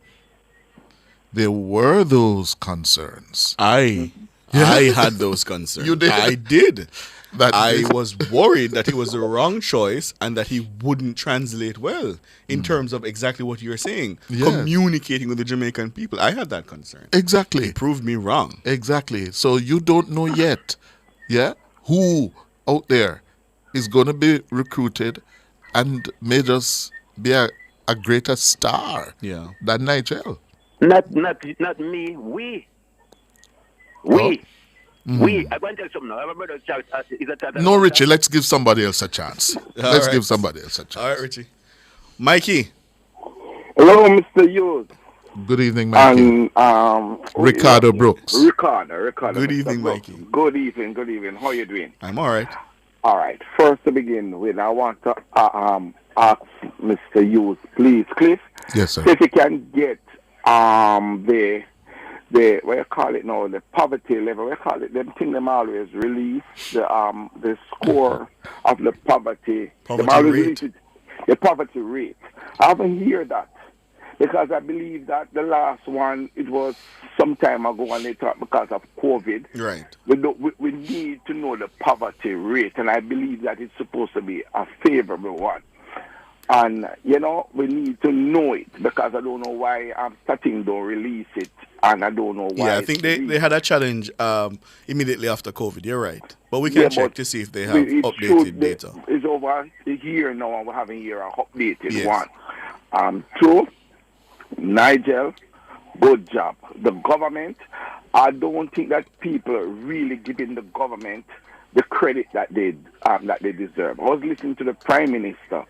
there were those concerns. Aye. I had those concerns. You did? I did. I That was worried that it was the wrong choice and that he wouldn't translate well in terms of exactly what you're saying. Yes. Communicating with the Jamaican people. I had that concern. Exactly. He proved me wrong. Exactly. So you don't know yet, who out there is going to be recruited and may just be a greater star than Nigel. Not me. We. We. I want to tell you something now. I have a brother shout. No, Richie, let's give somebody else a chance. Let's give somebody else a chance. All right, Richie. Mikey. Hello, Mr. Hughes. Good evening, Mikey. And Ricardo Brooks. Ricardo. Good evening, Brooks. Mikey. Good evening. How are you doing? I'm all right. All right. First to begin with, I want to ask Mr. Hughes, please, Cliff. Yes, sir. If you can get the what you call it now, the poverty level, we call it them thing them always release the score of the poverty them always rate. release it, the poverty rate. I haven't heard that because I believe that the last one it was some time ago and they thought because of COVID. Right. We need to know the poverty rate, and I believe that it's supposed to be a favorable one. And, we need to know it because I don't know why starting don't release it, and I don't know why. Yeah, I think they had a challenge immediately after COVID. You're right. But we can check to see if they have updated data. It's over here now, and we're having here an updated Yes. one. Two, Nigel, good job. The government, I don't think that people are really giving the government the credit that they deserve. I was listening to the Prime Minister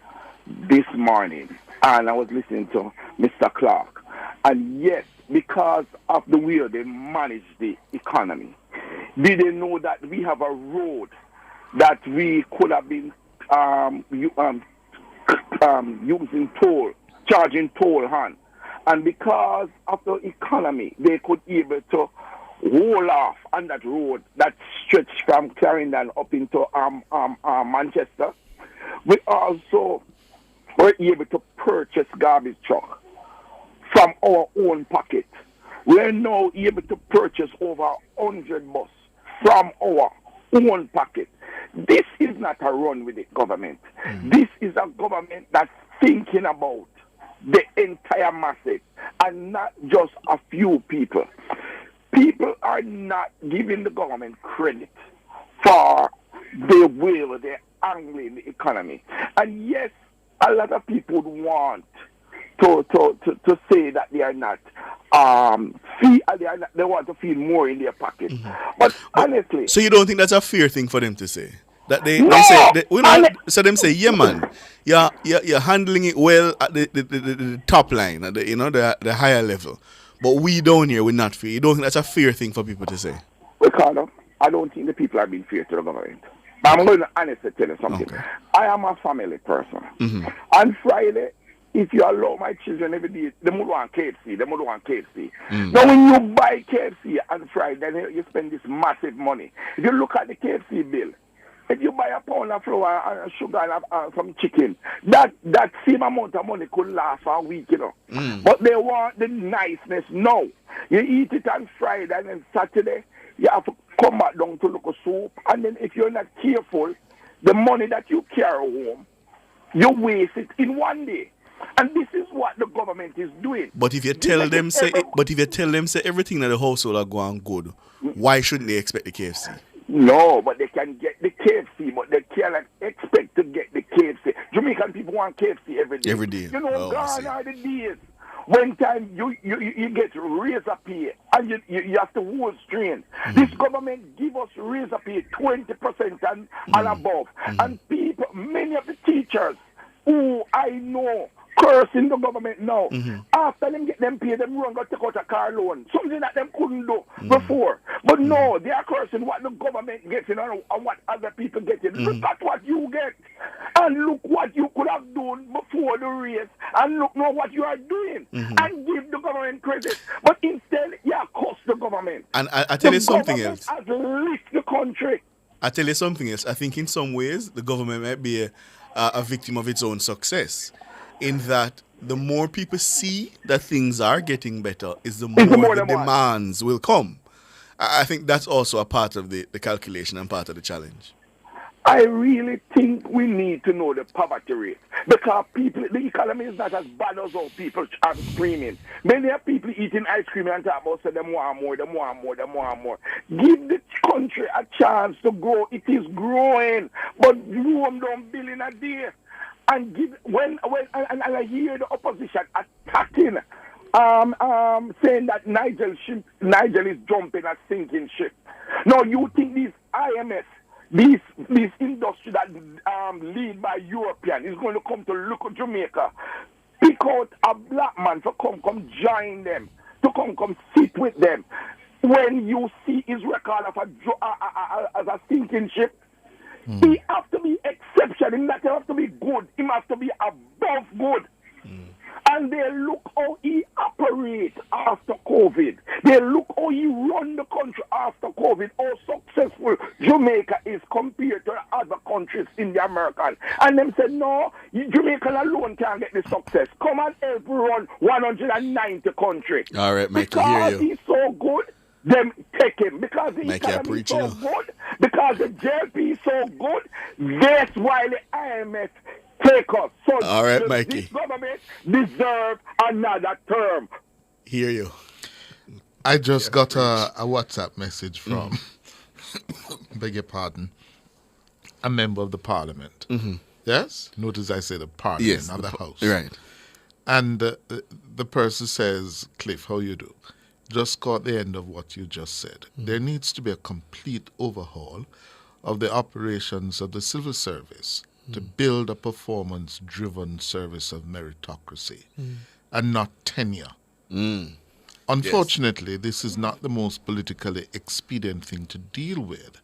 this morning, and I was listening to Mr. Clark. And yes, because of the way they manage the economy, did they know that we have a road that we could have been using toll, charging toll on? And because of the economy, they could be able to roll off on that road that stretched from Clarendon up into Manchester. We also were able to purchase garbage truck from our own pocket. We're now able to purchase over 100 bus from our own pocket. This is not a run with the government. This is a government that's thinking about the entire masses and not just a few people. People are not giving the government credit for the way they're handling the economy. And yes, a lot of people want to say that they are not they want to feel more in their pocket. But honestly, so you don't think that's a fair thing for them to say? That they say them say, yeah man, you're handling it well at the top line, at the higher level. But we down here, we're not fair. You don't think that's a fair thing for people to say? Ricardo, I don't think the people are being fair to the government. But I'm going to honestly tell you something. Okay. I am a family person. On Friday, if you allow my children every day, they would want KFC. Now, when you buy KFC on Friday, then you spend this massive money. If you look at the KFC bill, if you buy a pound of flour and sugar and some chicken, that same amount of money could last for a week, But they want the niceness now. You eat it on Friday and then Saturday, you have to come back down to look at soup. And then if you're not careful, the money that you carry home, you waste it in one day. And this is what the government is doing. But if you tell them say everything that the household are going good, why shouldn't they expect the KFC? No, but they can get the KFC, but they cannot expect to get the KFC. Jamaican people want KFC every day. Every day. Gone are the days. When time you get razor pay and you have to hold strain. This government give us razor pay 20% and above. And people, many of the teachers who I know cursing the government now. After them get them paid, them run go take out a car loan. Something that them couldn't do before. But no, they are cursing what the government gets and what other people get. Look at what you get. And look what you could have done before the race. And look now what you are doing. And give the government credit. But instead, you cost the government. And I tell you something else. Has licked the country. I tell you something else. I think in some ways, the government might be a victim of its own success. In that the more people see that things are getting better, is the more the demands will come. I think that's also a part of the calculation and part of the challenge. I really think we need to know the poverty rate because the economy is not as bad as how people are screaming. Many are people eating ice cream and talk about say them want more. Give the country a chance to grow. It is growing, but Rome don't build in a day. And when I hear the opposition attacking, saying that Nigel is jumping a sinking ship. Now you think these IMF, this industry that lead by European is going to come to look at Jamaica, pick out a black man to come join them, to come sit with them. When you see his record of as a sinking ship, he has to be exceptional. He doesn't have to be good. He must be above good. And they look how he operates after COVID. They look how he run the country after COVID, how successful Jamaica is compared to other countries in the American. And them said, no, Jamaica alone can't get the success. Come and help run 190 countries. All right, Mikey, because hear you. he's so good, them take him. Because the Mikey, economy is so good, because the JLP is so good, that's why the IMF take us. So all right, Mikey. This government deserve another term. Hear you. I just got a WhatsApp message from, beg your pardon, a member of the parliament. Yes? Notice I say the parliament, not the house. Right. And the person says, Cliff, how you do? Just caught the end of what you just said. There needs to be a complete overhaul of the operations of the civil service to build a performance-driven service of meritocracy and not tenure. Unfortunately, this is not the most politically expedient thing to deal with,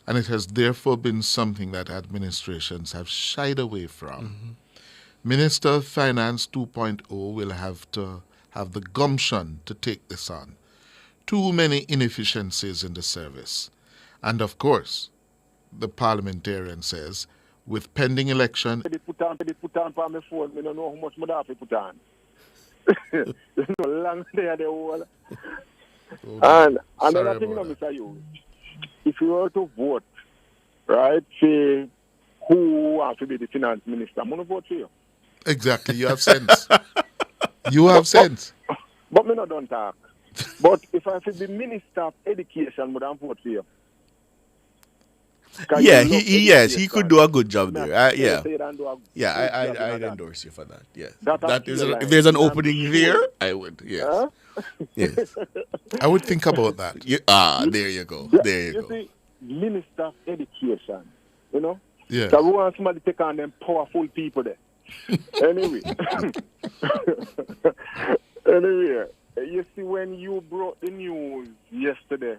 and it has therefore been something that administrations have shied away from. Minister of Finance 2.0 will have to have the gumption to take this on. Too many inefficiencies in the service. And of course, the parliamentarian says, with pending election... They put on for my phone, I don't know how much more have to put on. There's no long there, the whole. And another thing, Mr. You, if you were to vote, right, say who wants to be the finance minister, I'm going to vote for you. Exactly, you have sense. You have sense. But me not don't talk. But if I should be minister of education, would I vote for you? Yeah, he could do a good job there. I'd endorse you for that. Yes, if there's an opening there, I would. Yes, yes. I would think about that. There you go. There you go. See, Minister of Education, you know. Yeah. So we want somebody to take on them powerful people there. Anyway, you see, when you brought the news yesterday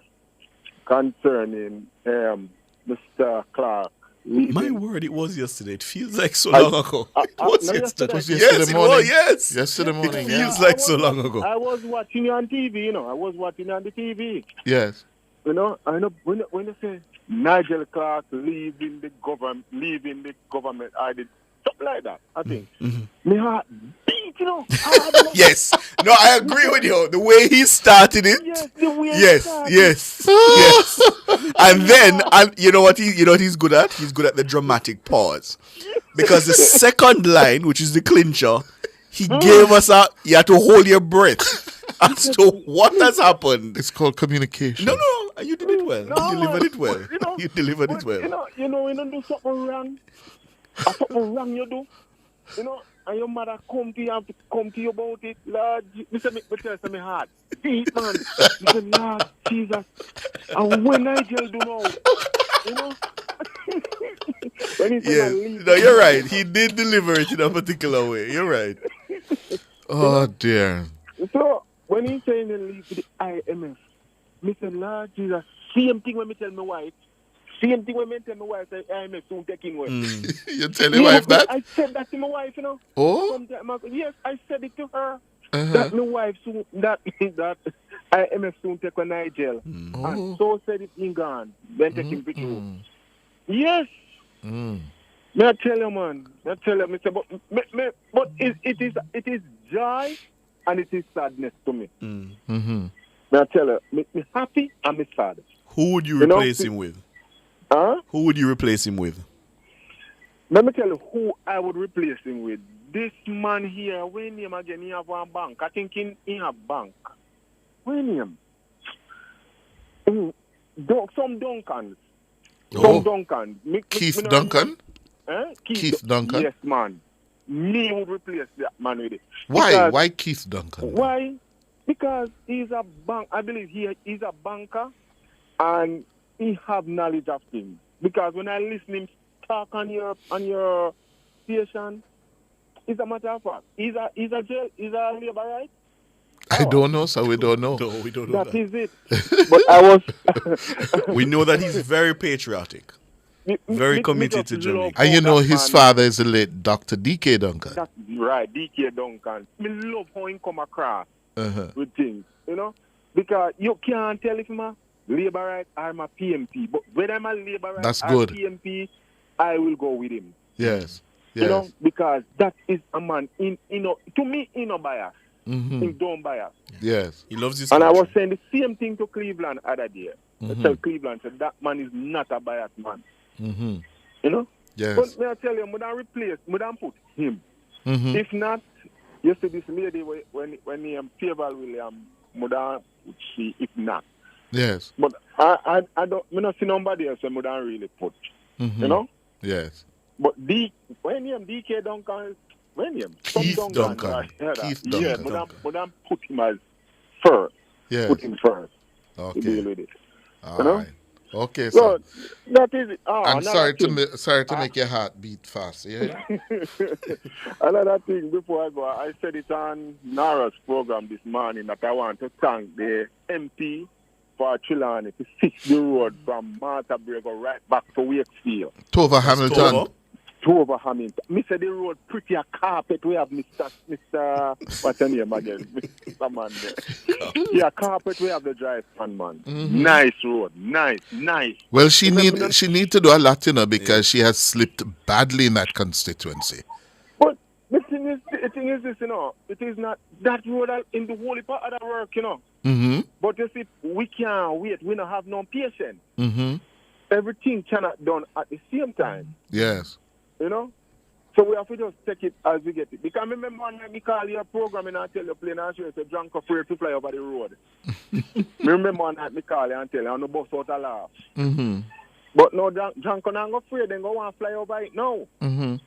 concerning Mr. Clark. My word, it was yesterday. It feels like so long ago. It was yesterday. Yesterday morning. Yes. Yesterday morning. It feels like so long ago. I was watching you on TV, you know. I was watching on the TV. Yes. You know, I know when they say Nigel Clark leaving the government, I did something like that, I think. My heart beat, you know. Yes. No, I agree with you. The way he started it. Yes. And then, you know what he's good at? He's good at the dramatic pause. Because the second line, which is the clincher, he gave us you have to hold your breath as to what has happened. It's called communication. No, you did it well. You delivered it well. You delivered it well. You know, when you do something wrong, something wrong you do, you know, and your mother come to you about it, Lord, me tell me heart, deep man, me say, Lord Jesus, and when Nigel do now, you know, when he yes. No, you're right. He did deliver it in a particular way. You're right. Oh dear. So when he's saying he leave to the IMF, me say, Lord Jesus, same thing when me tell my wife. Same thing when me tell my wife, say, IMF soon taking away. You tell your wife that? I said that to my wife, you know. Oh? Yes, I said it to her. That my wife soon, that IMF soon take on Nigel. And so said it in gone. Then take him with you. Yes. May I tell you, man. May I tell you, but it is joy and it is sadness to me. I tell you, me happy and me sad. Who would you replace him with? Huh? Who would you replace him with? Let me tell you who I would replace him with. This man here, when name again, he have one bank. I think he have bank. When name? Some Duncans. Some Duncans. Keith Duncan? Keith Duncan? Yes, man. Me would replace that man with it. Why? Because, Why Keith Duncan? Why? Because he's a bank. I believe he's a banker, and he have knowledge of things. Because when I listen him talk on your station, it's a matter of fact. He's a labor right. I don't know, so we don't know. No, we don't know That is it. But I was. We know that he's very patriotic, very committed to Jamaica. And you know his father is the late Dr. D.K. Duncan. That's right, D.K. Duncan. I love how he come across with things, you know, because you can't tell if I'm a labor right or I'm a PMP. But when I'm a labor right That's or good. PMP, I will go with him. Yes. You know, because that is a man to me, in no bias. In don't bias. Yes. He loves his And country. I was saying the same thing to Cleveland other day. I tell Cleveland said that man is not a biased man. You know? Yes. But may I tell you, we don't put him. If not, you see this lady when he Favor William, we don't put she, if not. Yes. But I don't see nobody else we don't really put. You know? Yes. But when him DK Duncan, when him Keith Duncan. Right? Keith Yeah, Duncan. we don't put him as first. Yes. Put him first. Okay. To deal with it. All you know? right. Okay, so so that is it. I'm sorry to make your heart beat fast. Yeah. Another thing before I go, I said it on Nara's program this morning that I want to thank the MP for Trelawney to fix the road from Martha Brego right back to Wakefield. Tova Hamilton. Tova Hamilton. Me say the road pretty a carpet. We have Mr. What's your name again? Mr. Man there. Yeah, carpet. We have the drive fan man. Nice road. Nice. Well, she need to do a lot, you know, because she has slipped badly in that constituency. But the thing is this, you know, it is not that road in the whole part of the work, you know. But you see, we can't wait. We don't have no patience. Everything cannot done at the same time. Yes. You know? So we have to just take it as we get it. Because I remember one time we call your program and I tell you plane and show you say drunk afraid to fly over the road. I remember one night we call you and tell you and the bus out a laugh. But no drunk and I'm afraid then go and fly over it now. You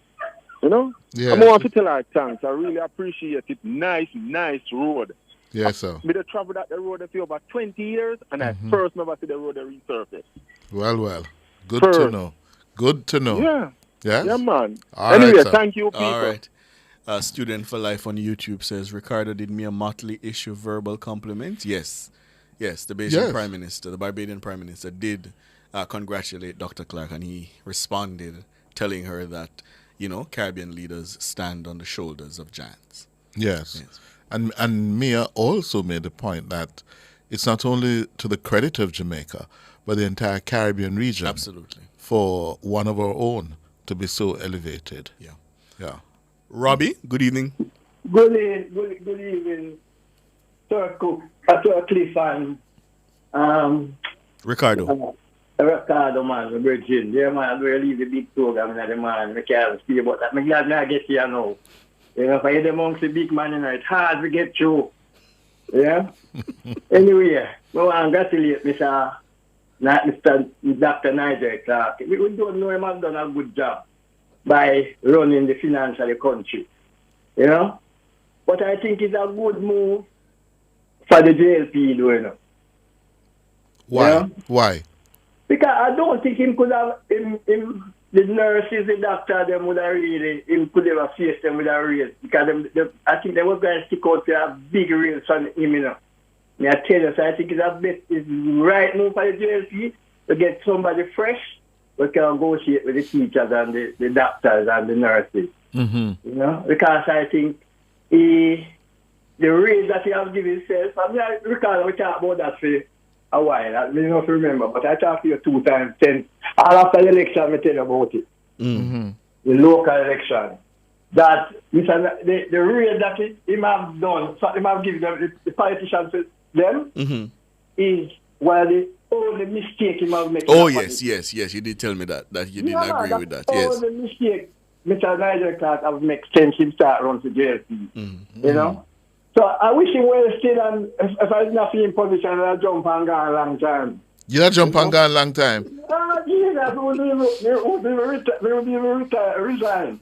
know? Yeah. I want to tell her thanks. I really appreciate it. Nice road. Yes, sir. We have traveled at the road for over 20 years and I first never see the road resurface. Well. Good to know. Yeah. Yes? Yeah, man. All anyway, right, thank you, people. All right. Student for Life on YouTube says, Ricardo did me a motley issue verbal compliment. Yes, the Barbadian Prime Minister did congratulate Dr. Clark, and he responded telling her that, you know, Caribbean leaders stand on the shoulders of giants. Yes. And Mia also made the point that it's not only to the credit of Jamaica, but the entire Caribbean region. Absolutely. For one of our own to be so elevated. Yeah. Robbie, good evening. Good evening, Sir Cook, Sir Cliff, and Ricardo. Ricardo, man, Virgin. Yeah, man, I'm going to leave the big program in the man. I can't speak about that. I'm glad I get here now. You know, if I hear amongst the big man, you know, it's hard to get through. Yeah? Anyway, I want to congratulate Mr. Dr. Nigel Clark. We don't know him has done a good job by running the finance of the country. You know? But I think it's a good move for the JLP, you know. Why? Yeah? Why? Because I don't think him could have the nurses, the doctor, them would have really, him could have faced them with a raise. Because I think they were going to stick out to a big raise on him, you know. May I tell you, so I think it's right move for the JLP to get somebody fresh who can negotiate with the teachers and the doctors and the nurses. You know, because I think the raise that he has given himself, I mean, I recall we talked about that for a while. I don't know if you remember, but I talked to you 2 times since. All after the election, I tell you about it. The local election. That the raise that he have done, so he have given them, the politicians them Mm-hmm. is one of the only mistake he have made. Oh, yes. You did tell me that you didn't Yeah, agree that's with that. all Yes. the mistake Mr. Nigel Clark have made since he started run to JLP. Mm-hmm. You know? So I wish him well still, and if I didn't feel in position, I'd jump and go a long time. You not jump and go a long time. Ah, Jesus, we would even resign.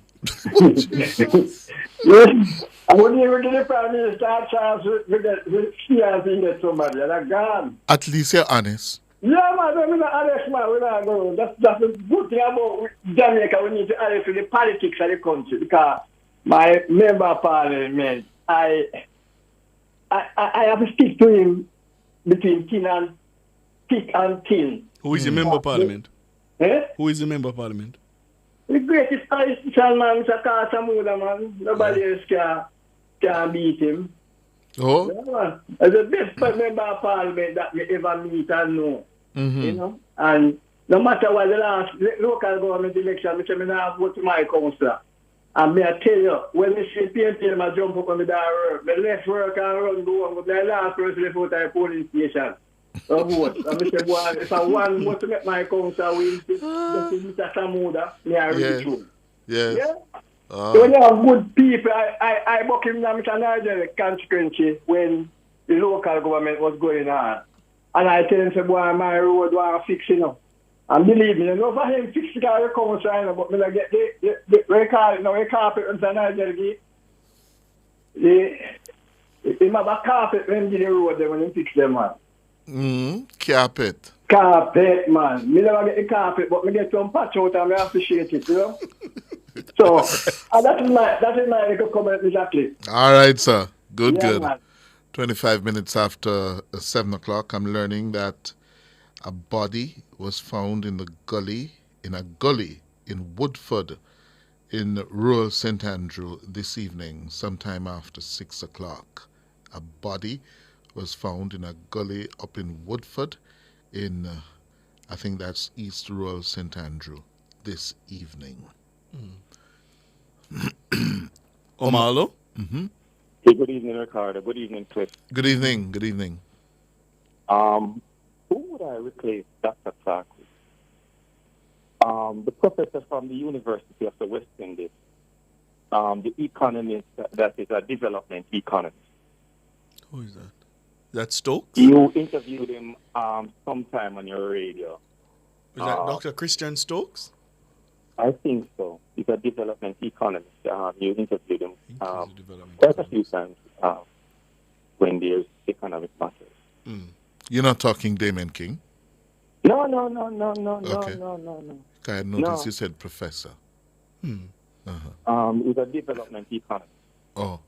Yes, I wouldn't even get the Prime Minister a chance to see us in get somebody. They're gone. At least you're honest. Yeah, man, we're not honest, man. We're not going. That's the good thing about Jamaica. We need to honest with the politics of the country, because my member of parliament, I have to stick to him between thick and thin. Who is the member of parliament? Eh? Who is the member of parliament? The greatest politician, man, Mr. Carter Muda, man. Nobody else can beat him. Oh? Yeah, man. As the best member of parliament that we ever meet and know. Mm-hmm. You know? And no matter what the last local government election, I say, I now vote to my councillor. And me I tell you, when I see painting, I jump up on the work. The less work and run go on, but the last person left out at the polling station. Vote. And I say, boy, if I want vote to make my councillor win, just Mr. Samuda, me I reach through. Yeah. So when you have good people, I book him now, Mr. Nigel constituency when the local government was going on. And I tell him, say, boy, my road was fixing up. And believe me, you know, for him fix the car, come sign, but me I get the record, no, the carpet and Mr. Nigel give. He have a carpet when he the road there when he fix them, man. Carpet. Carpet, man. Me never get the carpet, but me get some patch out and I appreciate it, you know. So, that is my little comment, exactly. All right, sir. Good. Man. 25 minutes after 7 o'clock, I'm learning that a body was found in a gully in Woodford in rural St. Andrew this evening, sometime after 6 o'clock. A body was found in a gully up in Woodford in, I think that's East Rural St. Andrew this evening. Omalo? Mm-hmm. Hey, good evening, Ricardo. Good evening, Cliff. Good evening. Who would I replace Dr. Clark with? The professor from the University of the West Indies, the economist that is a development economist. Who is that? That's Stokes? You interviewed him sometime on your radio. Is that Dr. Christian Stokes? I think so. He's a development economist. You interviewed him quite a few times when there's economic matters. You're not talking Damon King? No. Okay. No. I noticed you said professor. He's a development economist. Oh,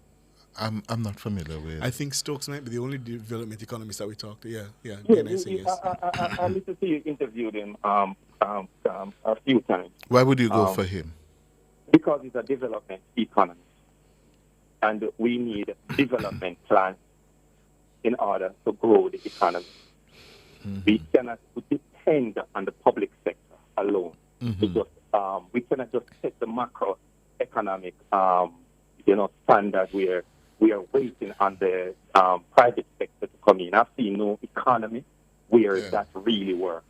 I'm not familiar with. I think Stokes might be the only development economist that we talked to. Yeah. I listened to you interviewed him a few times. Why would you go for him? Because he's a development economist, and we need development plans in order to grow the economy. We cannot depend on the public sector alone. We cannot just set the macroeconomic standard where we are waiting on the private sector to come in. I've seen no economy where that really works.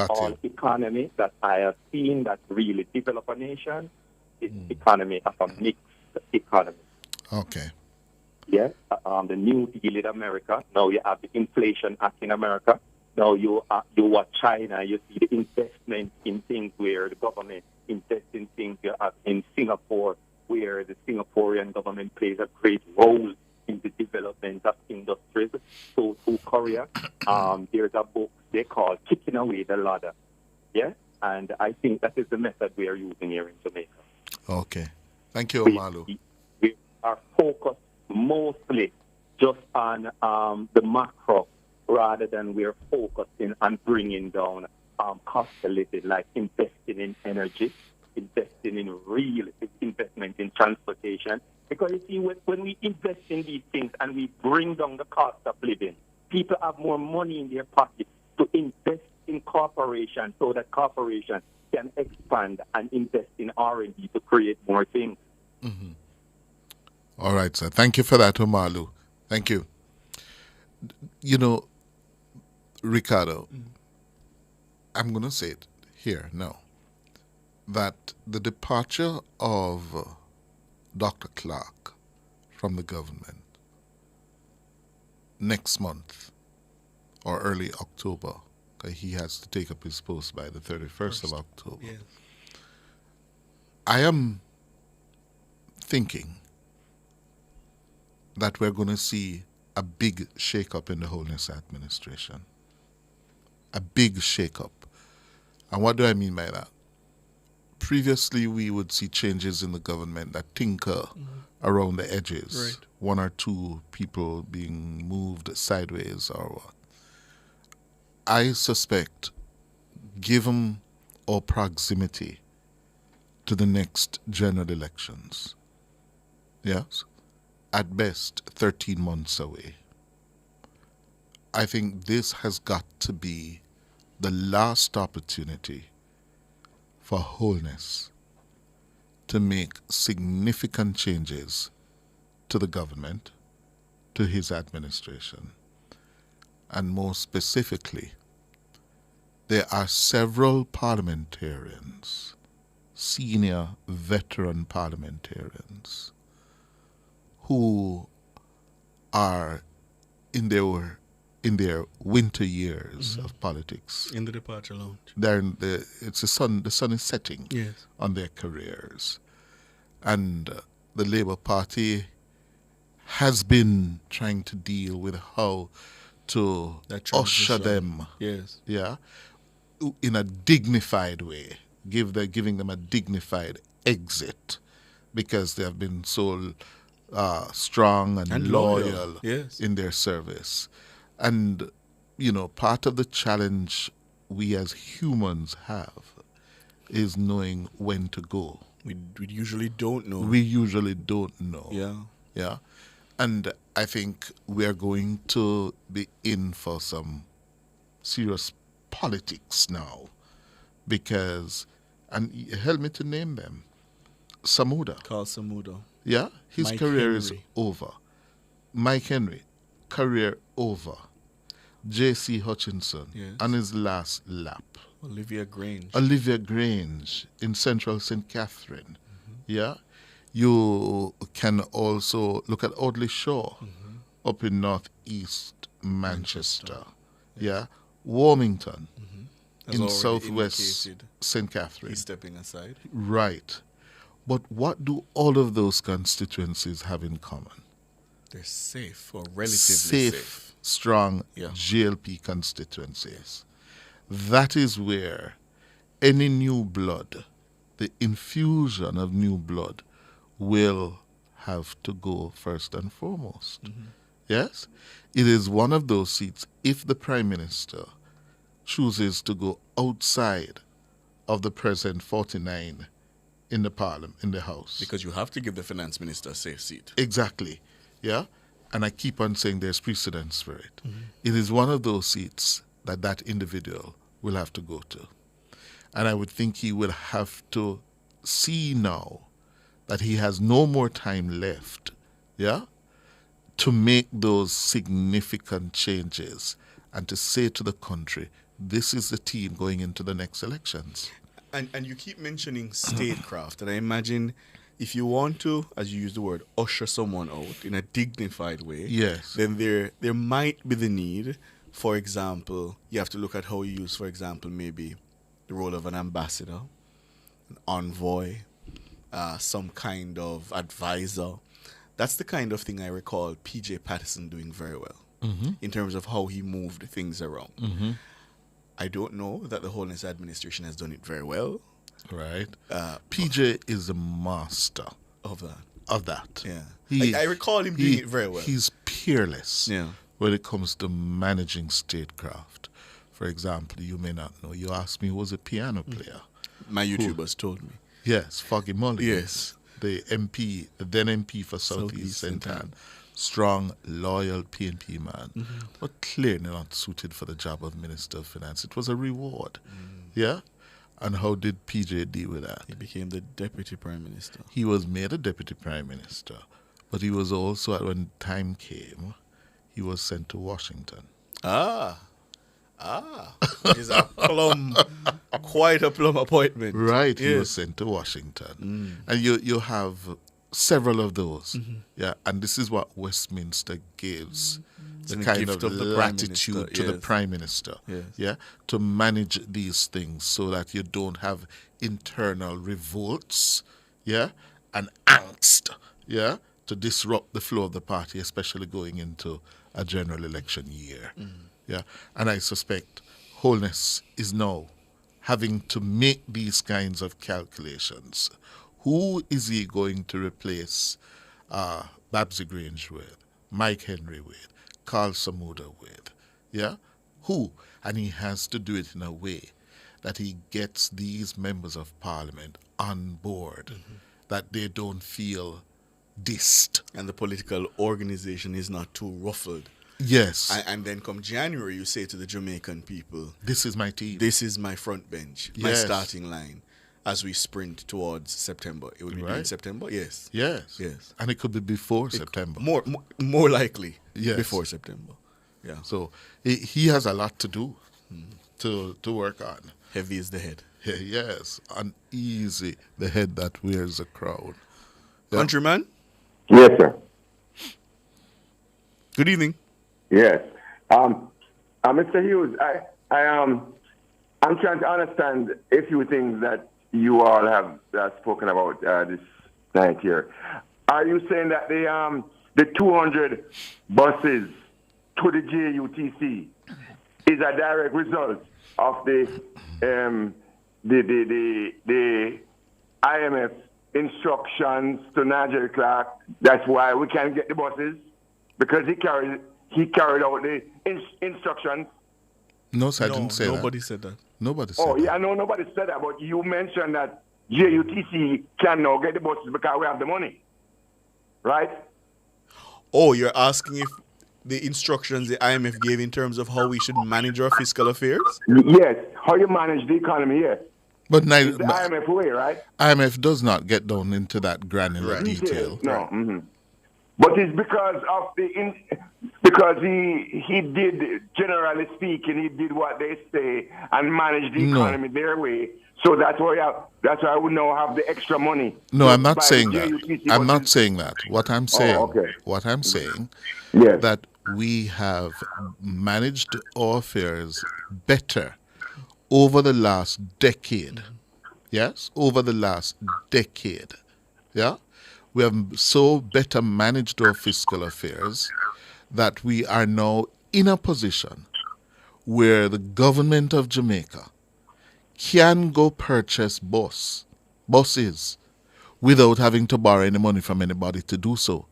All economy that I have seen that really develop a nation is economy of a mixed economy. Okay. Yeah, the New Deal in America. Now you have the Inflation Act in America. Now you watch China. You see the investment in things where the government invests in things. You have in Singapore, where the Singaporean government plays a great role in the development of industries. So to Korea, there's a book they call Kicking Away the Ladder. Yeah, and I think that is the method we are using here in Jamaica. Okay. Thank you, Omalu. We are focused mostly just on the macro rather than we're focusing on bringing down cost of living, like investing in energy, investing in real investment in transportation. Because you see, when we invest in these things and we bring down the cost of living, people have more money in their pockets to invest in corporations so that corporations can expand and invest in R&D to create more things. All right, sir. Thank you for that, Omalu. Thank you. you know, Ricardo, I'm going to say it here now, that the departure of Dr. Clark from the government next month or early October, because he has to take up his post by the 31st of October. Yeah. I am thinking that we're going to see a big shake-up in the Holness administration. A big shake-up. And what do I mean by that? Previously, we would see changes in the government that tinker around the edges. Right. One or two people being moved sideways or what. I suspect, given our proximity to the next general elections, yes, at best 13 months away, I think this has got to be the last opportunity for Wholeness to make significant changes to the government, to his administration. And more specifically, there are several parliamentarians, senior veteran parliamentarians, who are in their winter years of politics. In the departure lounge. The sun is setting Yes. on their careers. And the Labour Party has been trying to deal with how to usher them, Yes. yeah, in a dignified way, giving them a dignified exit, because they have been so strong and loyal yes, in their service. And, you know, part of the challenge we as humans have is knowing when to go. We usually don't know. We usually don't know. Yeah. Yeah. And I think we're going to be in for some serious politics now, because, and help me to name them, Samuda. Carl Samuda. Yeah, his Mike career is Henry. over. Mike Henry, career over. J.C. Hutchinson, Yes. on his last lap. Olivia Grange. Olivia Grange in Central St. Catherine. Yeah. You can also look at Audley Shaw up in northeast Manchester. Yeah. Warmington Has in already southwest indicated St. Catherine. He's stepping aside. Right. But what do all of those constituencies have in common? They're safe or relatively safe. Strong Yeah. GLP constituencies. That is where any new blood, the infusion of new blood, will have to go first and foremost. Yes? It is one of those seats, if the Prime Minister chooses to go outside of the present 49 in the Parliament, in the House. Because you have to give the finance minister a safe seat. Exactly. Yeah? And I keep on saying there's precedence for it. It is one of those seats that individual will have to go to. And I would think he will have to see now that he has no more time left, yeah, to make those significant changes and to say to the country, this is the team going into the next elections. And you keep mentioning statecraft, and I imagine if you want to, as you use the word, usher someone out in a dignified way, yes, then there might be the need. For example, you have to look at how you use, for example, maybe the role of an ambassador, an envoy, some kind of advisor. That's the kind of thing I recall P.J. Patterson doing very well in terms of how he moved things around. I don't know that the Holness administration has done it very well. Right. PJ is a master of that. Of that. Yeah. I recall him doing it very well. He's peerless Yeah. when it comes to managing statecraft. For example, you may not know, you asked me who was a piano player. My YouTubers told me. Yes, Foggy Mulligan. Yes. The MP, the then MP for Southeast St. Anne. Strong, loyal PNP man, but clearly not suited for the job of Minister of Finance. It was a reward. Yeah? And how did PJ deal with that? He became the Deputy Prime Minister. He was made a Deputy Prime Minister, but he was also, when time came, he was sent to Washington. Which is quite a plum appointment. Right, he Yes. was sent to Washington. And you have several of those. Yeah, and this is what Westminster gives. The And a kind gift of of the Prime latitude Minister, to the yes. Prime Minister. Yes. Yeah, to manage these things so that you don't have internal revolts, yeah, and angst, yeah, to disrupt the flow of the party, especially going into a general election year. Yeah, and I suspect Holness is now having to make these kinds of calculations. Who is he going to replace Babsy Grange with, Mike Henry with, Carl Samuda with? Yeah, who? And he has to do it in a way that he gets these members of parliament on board, that they don't feel dissed. And the political organization is not too ruffled. Yes. And then come January, you say to the Jamaican people, this is my team. This is my front bench, my Yes. starting line, as we sprint towards September. It will be in September? Yes. Yes. Yes. And it could be before September. More likely Yes. before September. Yeah. So he has a lot to do to work on. Heavy is the head. Yes. Uneasy the head that wears a crown. Yeah. Countryman? Yes, sir. Good evening. Yes. Mr. Hughes, I'm trying to understand a few things that you all have spoken about this night here. Are you saying that the 200 buses to the JUTC is a direct result of the IMF instructions to Nigel Clark? That's why we can't get the buses, because he carried out the instructions. No, sir, I didn't say that. Nobody said that. Nobody said Oh, yeah, I know nobody said that, but you mentioned that JUTC can now get the buses because we have the money, right? Oh, you're asking if the instructions the IMF gave in terms of how we should manage our fiscal affairs? Yes, how you manage the economy, yes. But It's the IMF way, right? IMF does not get down into that granular detail. No. But it's because of because he did, generally speaking, he did what they say and managed the economy their way. So that's why we now have the extra money. No, I'm not saying that. I'm not saying that. What I'm saying, that we have managed our affairs better over the last decade. Yes, over the last decade. Yeah, we have so better managed our fiscal affairs that we are now in a position where the government of Jamaica can go purchase buses without having to borrow any money from anybody to do so.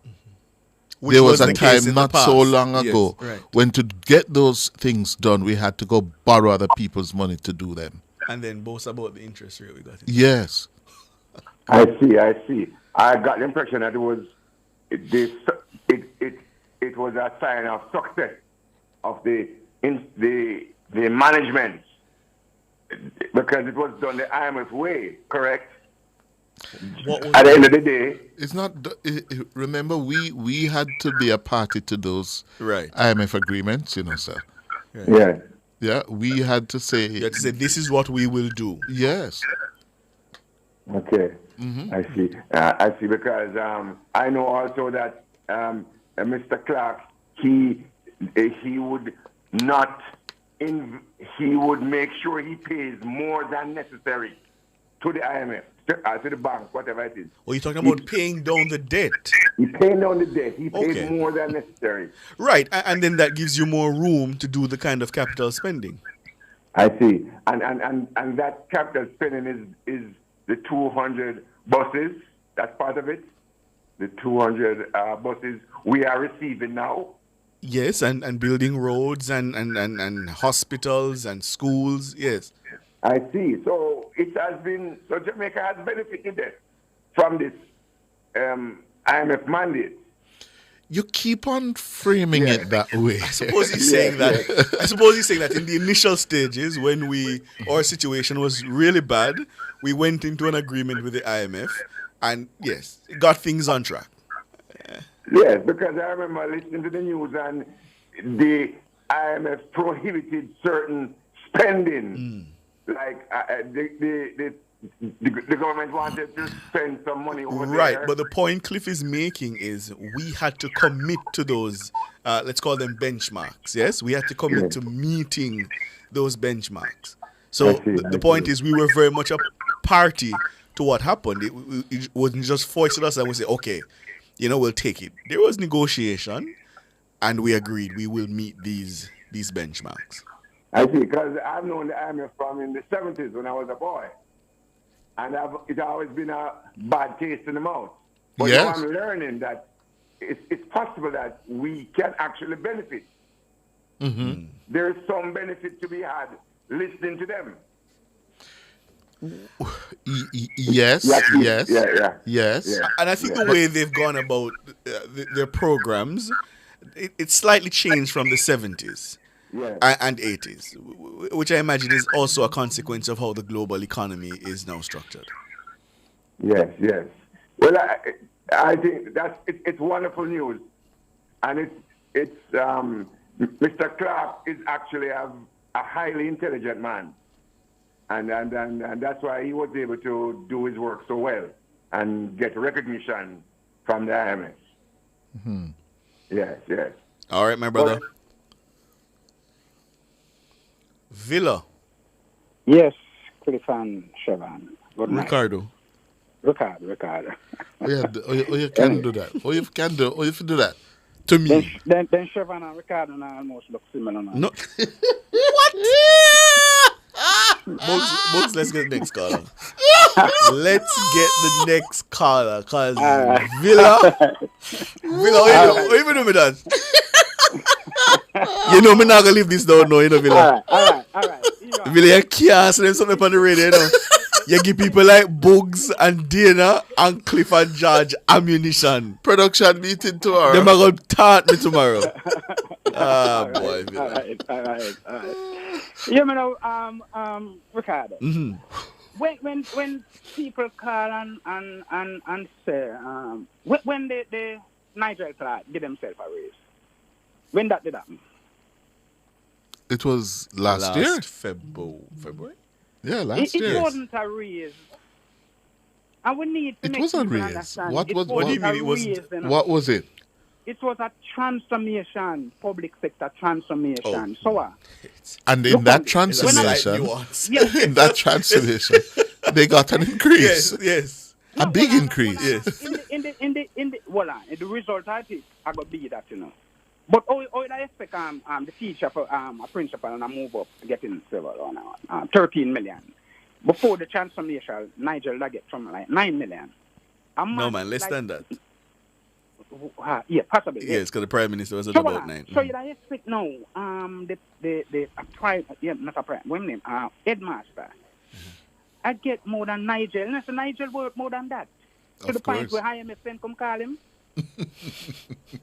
Which there was was a the case time in the not so past. long Yes, ago right. when to get those things done, we had to go borrow other people's money to do them. And then boast about the interest rate we got. Yes. I see. I got the impression that it was a sign of success of the management, because it was done the IMF way, correct? At the end of the day, it's not. Remember, we had to be a party to those right. IMF agreements, sir. Right. Yeah. Yeah, we had to say. You had to say, this is what we will do. Yes. Okay. I see, because I know also that Mr. Clark, he would not he would make sure he pays more than necessary to the IMF, to the bank, whatever it is. Oh, you're talking about paying down the debt? He's paying down the debt. He pays more than necessary. Right, and then that gives you more room to do the kind of capital spending. I see. And that capital spending is the 200 buses. That's part of it. The 200 buses we are receiving now. Yes, and building roads and hospitals and schools, yes. I see. So Jamaica has benefited from this IMF mandate. You keep on framing it that way. I suppose he's saying that. I suppose he's saying that in the initial stages, when our situation was really bad, we went into an agreement with the IMF, and yes, it got things on track. Yes, because I remember listening to the news, and the IMF prohibited certain spending. Like the government wanted to spend some money over Right, there. but the point Cliff is making is we had to commit to those, let's call them benchmarks, yes? We had to commit to meeting those benchmarks. So the point is we were very much a party to what happened. It wasn't just foisted us and we say, okay, we'll take it. There was negotiation and we agreed we will meet these benchmarks. I see, because I've known the IMF from in the 70s when I was a boy. And it's always been a bad taste in the mouth. But now I'm learning that it's possible that we can actually benefit. Mm-hmm. There is some benefit to be had listening to them. Yes. And I think the way they've gone about their programs, it's slightly changed from the 70s. And 80s, which I imagine is also a consequence of how the global economy is now structured. Yes. Well, I think it's wonderful news, and it's Mr. Clark is actually a highly intelligent man, and that's why he was able to do his work so well and get recognition from the IMF. Mm-hmm. Yes. All right, my brother. Villa. Yes, Cliff and Siobhan. Good night. Ricardo. Oh, you can do that. You can do that. To me. Then Siobhan and Ricardo now almost look similar now. No. What? Books, let's get the next caller. Let's get the next caller, because Villa, what you doing with that? Me not gonna leave this down now, Villa. All right. Villa, you can't say them something on the radio, You give people like Bugs and Dana and Cliff and George ammunition. Production meeting tomorrow. Them are gonna taunt me tomorrow. Boy, Villa. All right. Ricardo. Mm-hmm. When people call and say when the Nigel Clark did himself a raise, when that did happen? It was last year. February? Yeah, last year. It wasn't a raise. And we need to make people understand. What do you mean it wasn't? What was it? It was a transformation, public sector transformation. And in that transformation, they got an increase. Yes. A big increase. Yes. In the result I think I got be that, But I expect the teacher for a principal and a move up getting several 13 million. Before the transformation, Nigel that get from like 9 million. No man, less than that. Yeah, possibly. Yes, because the Prime Minister was at about 9. So I expect now headmaster. I get more than Nigel. And I say Nigel work more than that. To the point where IMF send come call him.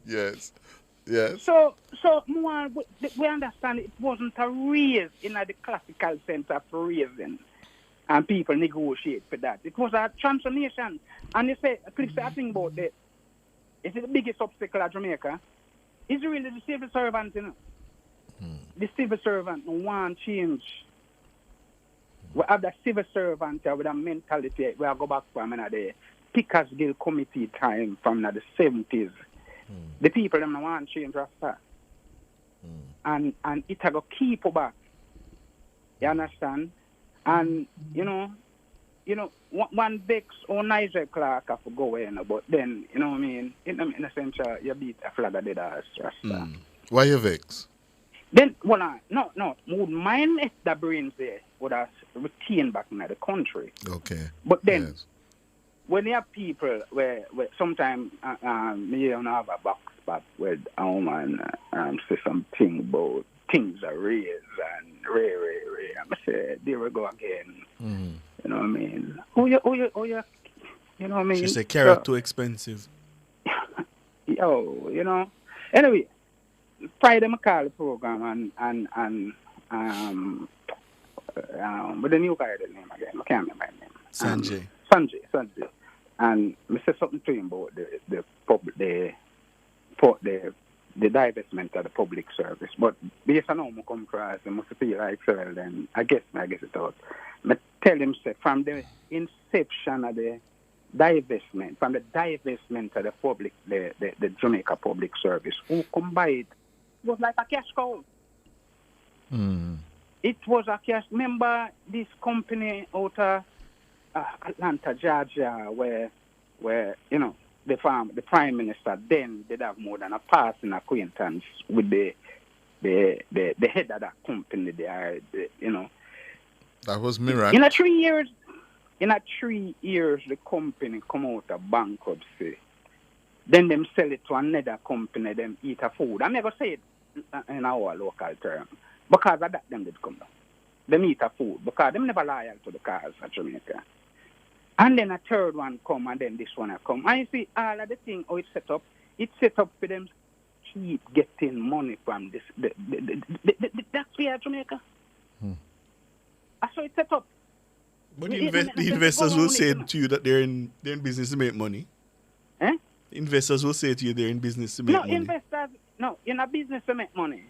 Yes. So more we understand it wasn't a raise in the classical sense of raising, and people negotiate for that. It was a transformation. And you say, Cliff, I think about that. It's the biggest obstacle at Jamaica. It's really the civil servant, The civil servant want change. We have the civil servant with a mentality where I go back from the Pickers Guild Committee time from the 70s. The people them want change Rasta. And it have to keep back. You understand? And one Bex or Nigel Clark have to go in, but then, you know what I mean? In a sense, you beat a flag of dead ass Rasta. Why you vex? Then, no, would mind if the brains there would have retained back in the country. Okay. But then, when you have people where sometimes you don't have a box back with and say something about things are raised and ray. I say, there we go again. You know what I mean? Oh, you know what I mean? She said carrot too expensive. Anyway, Friday I call the program and but the new guy the name again. I can't remember his name. Sanjay. And I said something to him about the divestment of the public service. But based on how I come across, I must feel like well, then I guess it out. I tell him say from the inception of the divestment, of the public, the Jamaica public service, who come by it was like a cash cow. It was a cash. Remember this company out of Atlanta, Georgia, where the prime minister then did have more than a passing acquaintance with the head of that company there, That was Miran. In a 3 years, the company come out of bankruptcy. Then them sell it to another company, them eat a food. I'm never say it in our local term. Because of that, them did come down. Them eat a food because them never loyal to the cause of Jamaica. And then a third one come, and then this one a come. And you see all of the thing how it's set up for them keep getting money from this that's where Jamaica. That's how it's set up. But the investors will say to you that they're in business to make money. Investors will say to you they're in business to make money. Investors in a business to make money.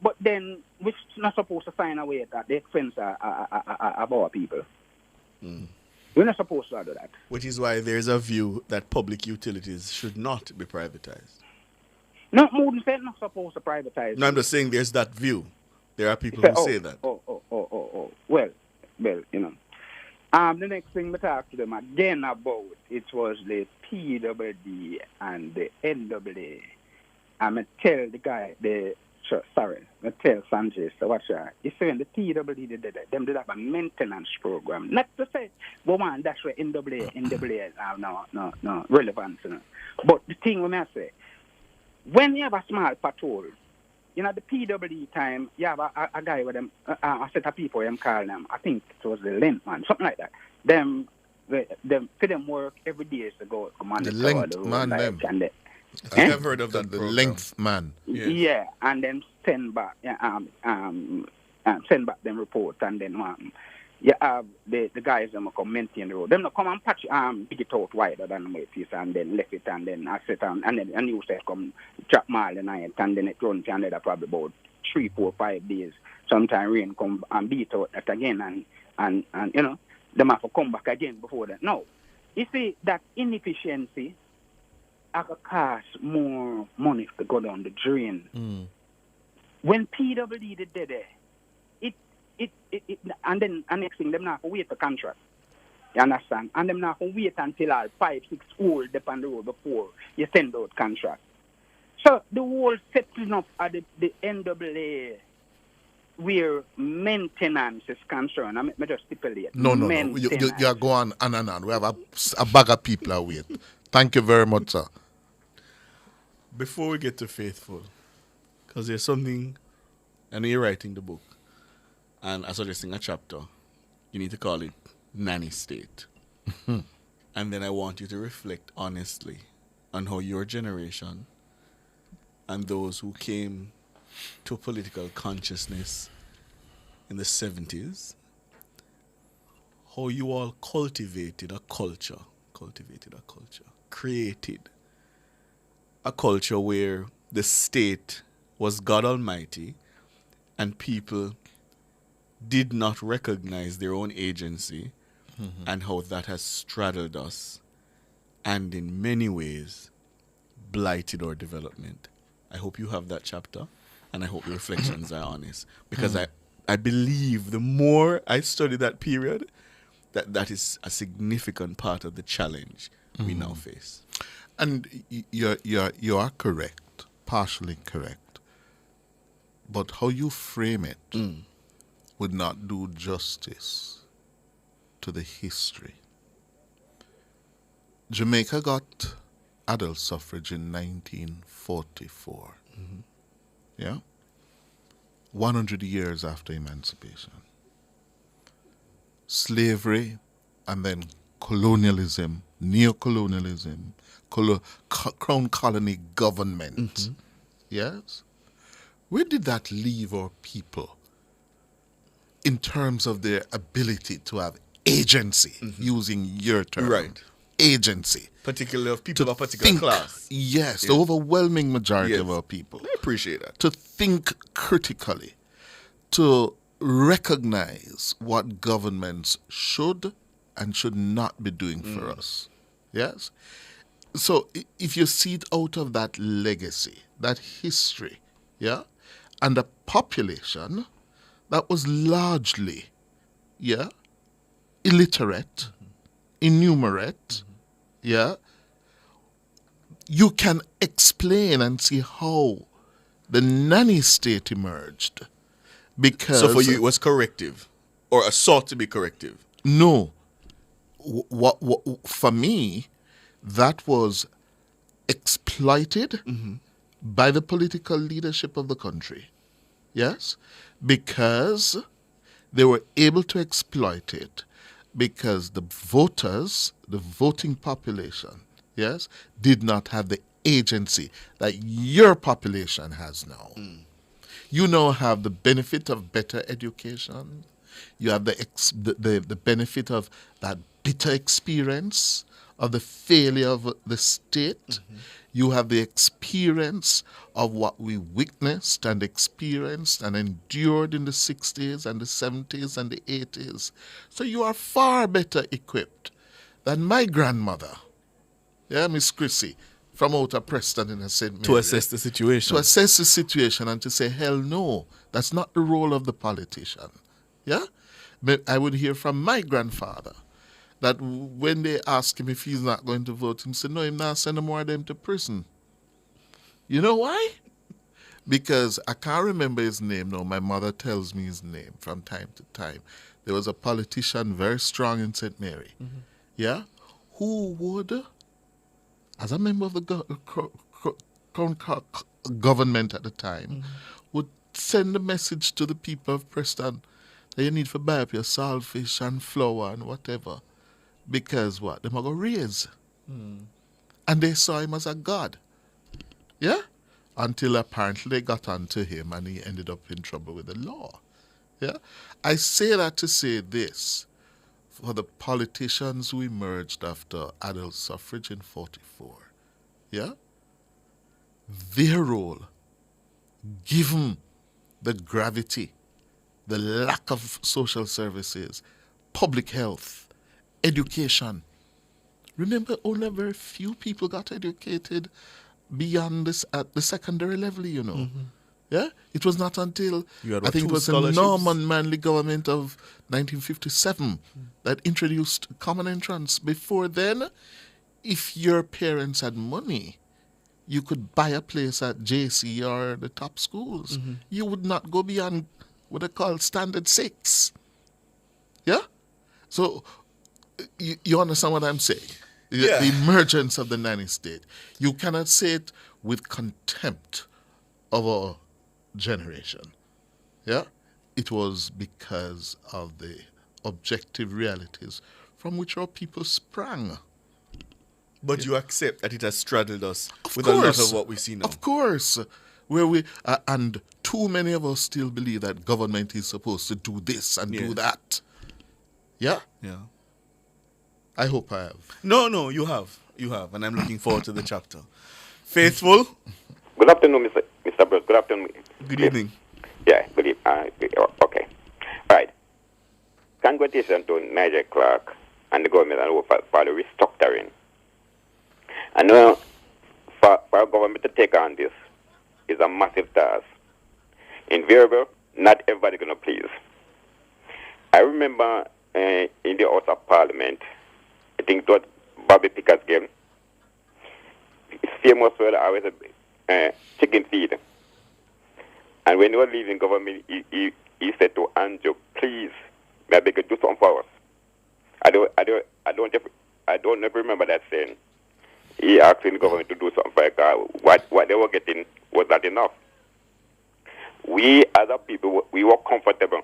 But then we're not supposed to find a way at the expense of our people. We're not supposed to do that. Which is why there's a view that public utilities should not be privatized. No, more than said not supposed to privatize. No, I'm just saying there's that view. There are people who say that. Well, the next thing we talked to them again about, it was the PWD and the NWA. I tell the guy, I tell Sanjay, so watch out. You see when the PWD did that, them did have a maintenance program. Not to say, go on, that's where NWA have no relevance. But the thing when I say, when you have a small patrol, the PWD time, you have a guy with them, a set of people, them call them, I think it was the length man, something like that. Them work every day to go command the length man, them. I think I've heard of that. The length man. Yeah, and then send back them report, and then you have the guys them come maintain the road. Them not come and patch dig it out wider than the piece, and then left it, and then I set and then a new set come drop mile the night, and then it runs another probably about 3, 4, 5 days. Sometimes rain come and beat out that again, and them have to come back again before that. No, you see that inefficiency. I could cost more money to go down the drain. When PWD did it, and then the next thing, them not wait for contract. You understand? And them not wait until all 5, 6 old up on the road before you send out contract. So the whole settling up at the NWA where maintenance is concerned, I just stipulate. No. You are going on and on. We have a bag of people are waiting. Thank you very much, sir. Before we get to Faithful, because there's something, and you're writing the book, and I'm suggesting a chapter, you need to call it Nanny State. And then I want you to reflect honestly on how your generation and those who came to political consciousness in the 70s, how you all cultivated a culture, created a culture where the state was God Almighty and people did not recognize their own agency, and how that has straddled us and in many ways blighted our development. I hope you have that chapter, and I hope your reflections are honest, because I believe the more I study that period, that is a significant part of the challenge we now face. And you are correct, partially correct. But how you frame it would not do justice to the history. Jamaica got adult suffrage in 1944. Yeah? 100 years after emancipation. Slavery and then colonialism, neo-colonialism, crown colony government. Yes? Where did that leave our people in terms of their ability to have agency, using your term? Right. agency. Particularly of people to of a particular think, class. Yes, the overwhelming majority of our people. I appreciate that. To think critically, to recognize what governments should and should not be doing for us. Yes? So if you see it out of that legacy, that history, yeah, and a population that was largely, yeah, illiterate, innumerate, yeah, you can explain and see how the nanny state emerged. Because So for you, it was corrective, or sought to be corrective. No. What for me, that was exploited by the political leadership of the country. Yes? Because they were able to exploit it because the voters, the voting population, yes, did not have the agency that your population has now. You now have the benefit of better education. You have the benefit of that bitter experience of the failure of the state. You have the experience of what we witnessed and experienced and endured in the 60s and the 70s and the 80s. So you are far better equipped than my grandmother, yeah, Miss Chrissy, from out of Preston in St. Mary. To assess the situation. To assess the situation and to say, hell no, that's not the role of the politician. Yeah? But I would hear from my grandfather that when they ask him if he's not going to vote, he said, no, I'm not sending more of them to prison. You know why? Because I can't remember his name now. My mother tells me his name from time to time. There was a politician very strong in St. Mary. Yeah? Who would, as a member of the government at the time, would send a message to the people of Preston that you need to buy up your saltfish and flour and whatever. Because what? They're going to raise. And they saw him as a god. Yeah? Until apparently they got onto him and he ended up in trouble with the law. Yeah? I say that to say this. For the politicians who emerged after adult suffrage in 44, yeah? Their role, given the gravity, the lack of social services, public health, education. Remember, only very few people got educated beyond this at the secondary level, you know. Yeah? It was not until, I think it was the Norman Manley government of 1957 that introduced common entrance. Before then, if your parents had money, you could buy a place at JC or the top schools. You would not go beyond what they call standard 6. Yeah? So, you understand what I'm saying? The emergence of the nanny state. You cannot say it with contempt of our generation. Yeah? It was because of the objective realities from which our people sprang. But you accept that it has straddled us with a lot of what we see now. Of course. Where we and too many of us still believe that government is supposed to do this and do that. Yeah? Yeah. I hope I have. No, you have. You have. And I'm looking forward to the chapter. Faithful? Good afternoon, Mr. Bruce. Good afternoon. Good evening. Yeah, good evening. Okay. All right. Congratulations to Nigel Clark and the government for the restructuring. I know for our government to take on this is a massive task. Invariable, not everybody going to please. I remember in the House of Parliament, I think it was Bobby Pickett's game. It's famous for always a chicken feed. And when he was leaving government, he said to Andrew, please, may I beg you do something for us. I don't ever remember that saying. He asked the government to do something for what they were getting was not enough. We as a people, we were comfortable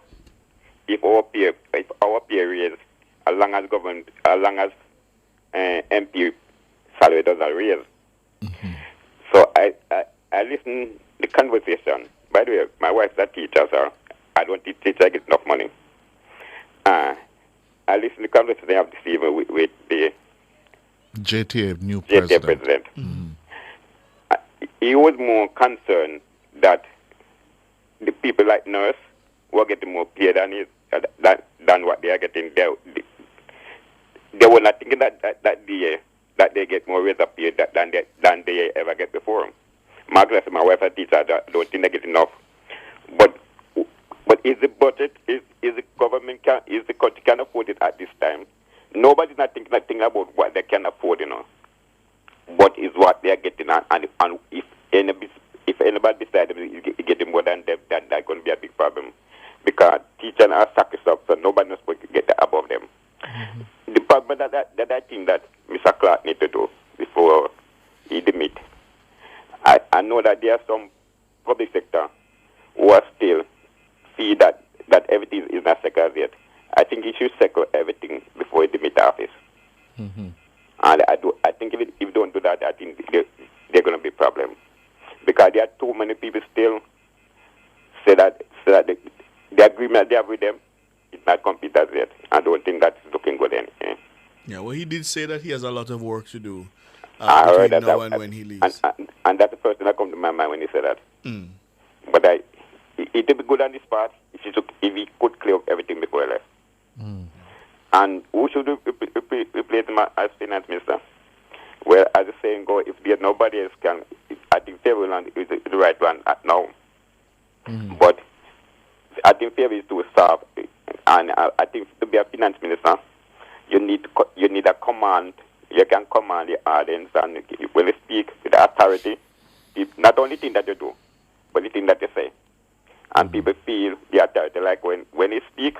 if our pay raise, as long as MP salary doesn't raise. So I listen the conversation. By the way, my wife's a teacher, so I don't teach I get enough money. I listen to the conversation they have this evening with the JTA, new JTA president. president. He was more concerned that the people like nurse were getting more pay than what they are getting. They were not thinking that they get more raise of pay than they ever get before. Margaret, my wife, a teacher, don't think they get enough. But is the budget, is the government, is the country can afford it at this time? Nobody's not thinking about what they can afford, What is what they are getting, and if anybody decides to get more than them, then that's going to be a big problem. Because teachers are sacrificed, so nobody knows what to get above them. Mm-hmm. The problem that I think that Mr. Clark needs to do before he demit, I know that there are some public sector who are still see that everything is not settled yet. I think he should settle everything before he demit office. Mm-hmm. And I think if you don't do that, I think they're going to be a problem. Because there are too many people still say that the agreement they have with them is not complete as yet. I don't think that's looking good anyway. Yeah, well, he did say that he has a lot of work to do I heard between that now and when he leaves. And that's the first thing that comes to my mind when he said that. Mm. But it would be good on this part if he could clear up everything before he left. Mm. And who should replace him as finance minister? Well, as the saying goes, if there's nobody else can, I think Fairland is the right one now. Mm. But I think Fairland is too soft, and I think to be a finance minister, you need a command. You can command the audience, and when you speak with authority, not only thing that you do, but the thing that you say, and people feel the authority. Like when you speak,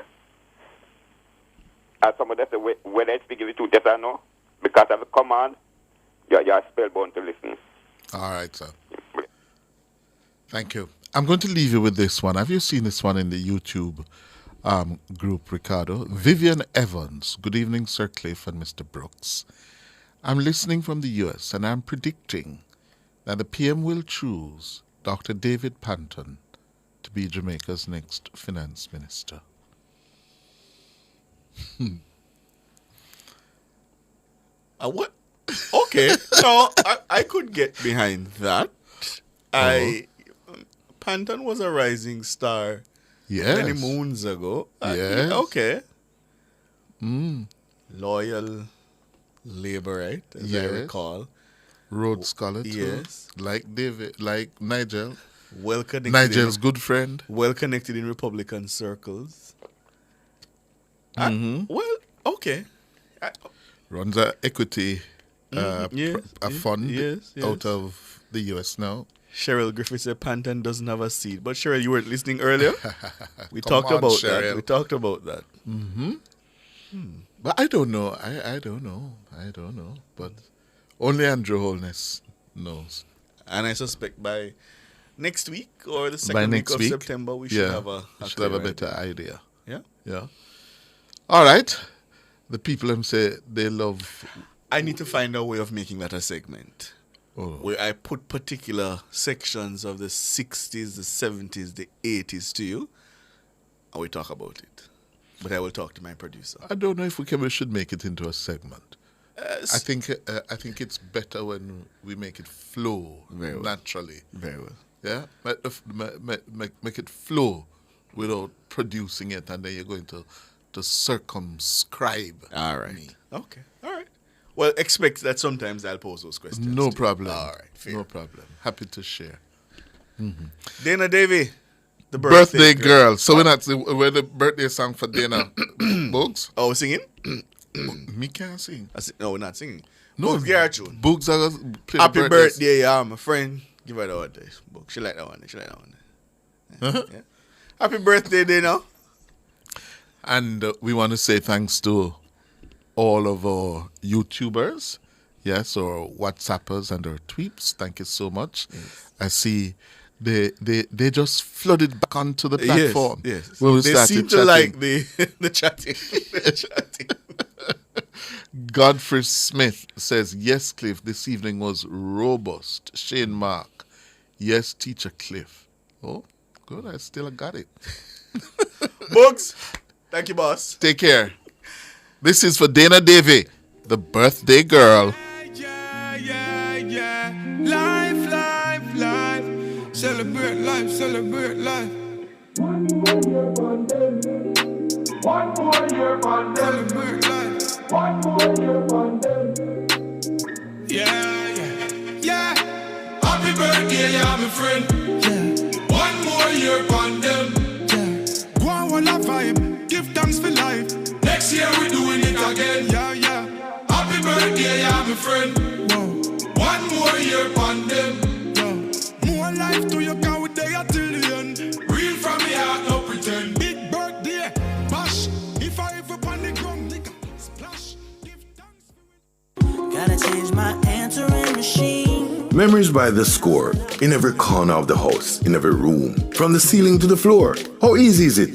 as somebody say, whether I speak the truth, yes or no, because of a command, you're spellbound to listen. All right, sir. Thank you. I'm going to leave you with this one. Have you seen this one in the YouTube group, Ricardo? Vivian Evans. Good evening, Sir Cliff and Mr. Brooks. I'm listening from the U.S. and I'm predicting that the PM will choose Dr. David Panton to be Jamaica's next finance minister. What? Okay, no, I could get behind that. Panton was a rising star many moons ago. Yes. Okay. Loyal Labourite, as I recall. Rhodes Scholar too. Yes. Like David, like Nigel. Well connected. Nigel's good friend. Well connected in Republican circles. Well, okay. Runs a equity fund out of the US now. Cheryl Griffith said Panton doesn't have a seat. But Cheryl, you weren't listening earlier? We talked about that. Mm-hmm. But I don't know. I don't know. But only Andrew Holness knows. And I suspect by next week or the second week of September, we should have a better idea. Yeah? Yeah. All right. The people say they love... I need to find a way of making that a segment. Oh. Where I put particular sections of the 60s, the 70s, the 80s to you, and we talk about it. But I will talk to my producer. I don't know if we should make it into a segment. I think it's better when we make it flow naturally. Very well. Yeah? Make it flow without producing it, and then you're going to circumscribe me. Okay. All right. Well, expect that sometimes I'll pose those questions. No problem. All right. Fair. No problem. Happy to share. Mm-hmm. Dana Davy, the birthday girl. So we're the birthday song for Dana Boogs. Oh, singing? Me can't sing. No, we're not singing. No, Boogs, get our tune. Boogs are play Happy birthday, my friend. Give her the one day. Boogs. She like that one. Uh-huh. Yeah. Happy birthday, Dana. And we want to say thanks to all of our YouTubers, yes, or WhatsAppers and our tweets. Thank you so much. Yes. I see they just flooded back onto the platform. Yes. When we they started seem to chatting. like the chatting. Godfrey Smith says, yes, Cliff, this evening was robust. Shane Mark, yes, Teacher Cliff. Oh, good, I still got it. Books, thank you, boss. Take care. This is for Dana Davy, the birthday girl. Celebrate life, celebrate life. One more year pandemic. One more year pandemic. Celebrate life. One more year pandemic. Yeah, yeah, yeah. Happy birthday, yeah, my friend. Yeah. One more year pandemic. Yeah. Go on, one a vibe. Give thanks for life. Next year we doing it again. Yeah, yeah. Happy birthday, yeah, my friend. Whoa. One more year pandemic. More life to your car with day till the end. Real from me heart, no pretend. Big birthday, bash. If I ever on the ground, nigga, splash. Give thanks. Gotta change my answering machine. Memories by the score. In every corner of the house, in every room. From the ceiling to the floor. How easy is it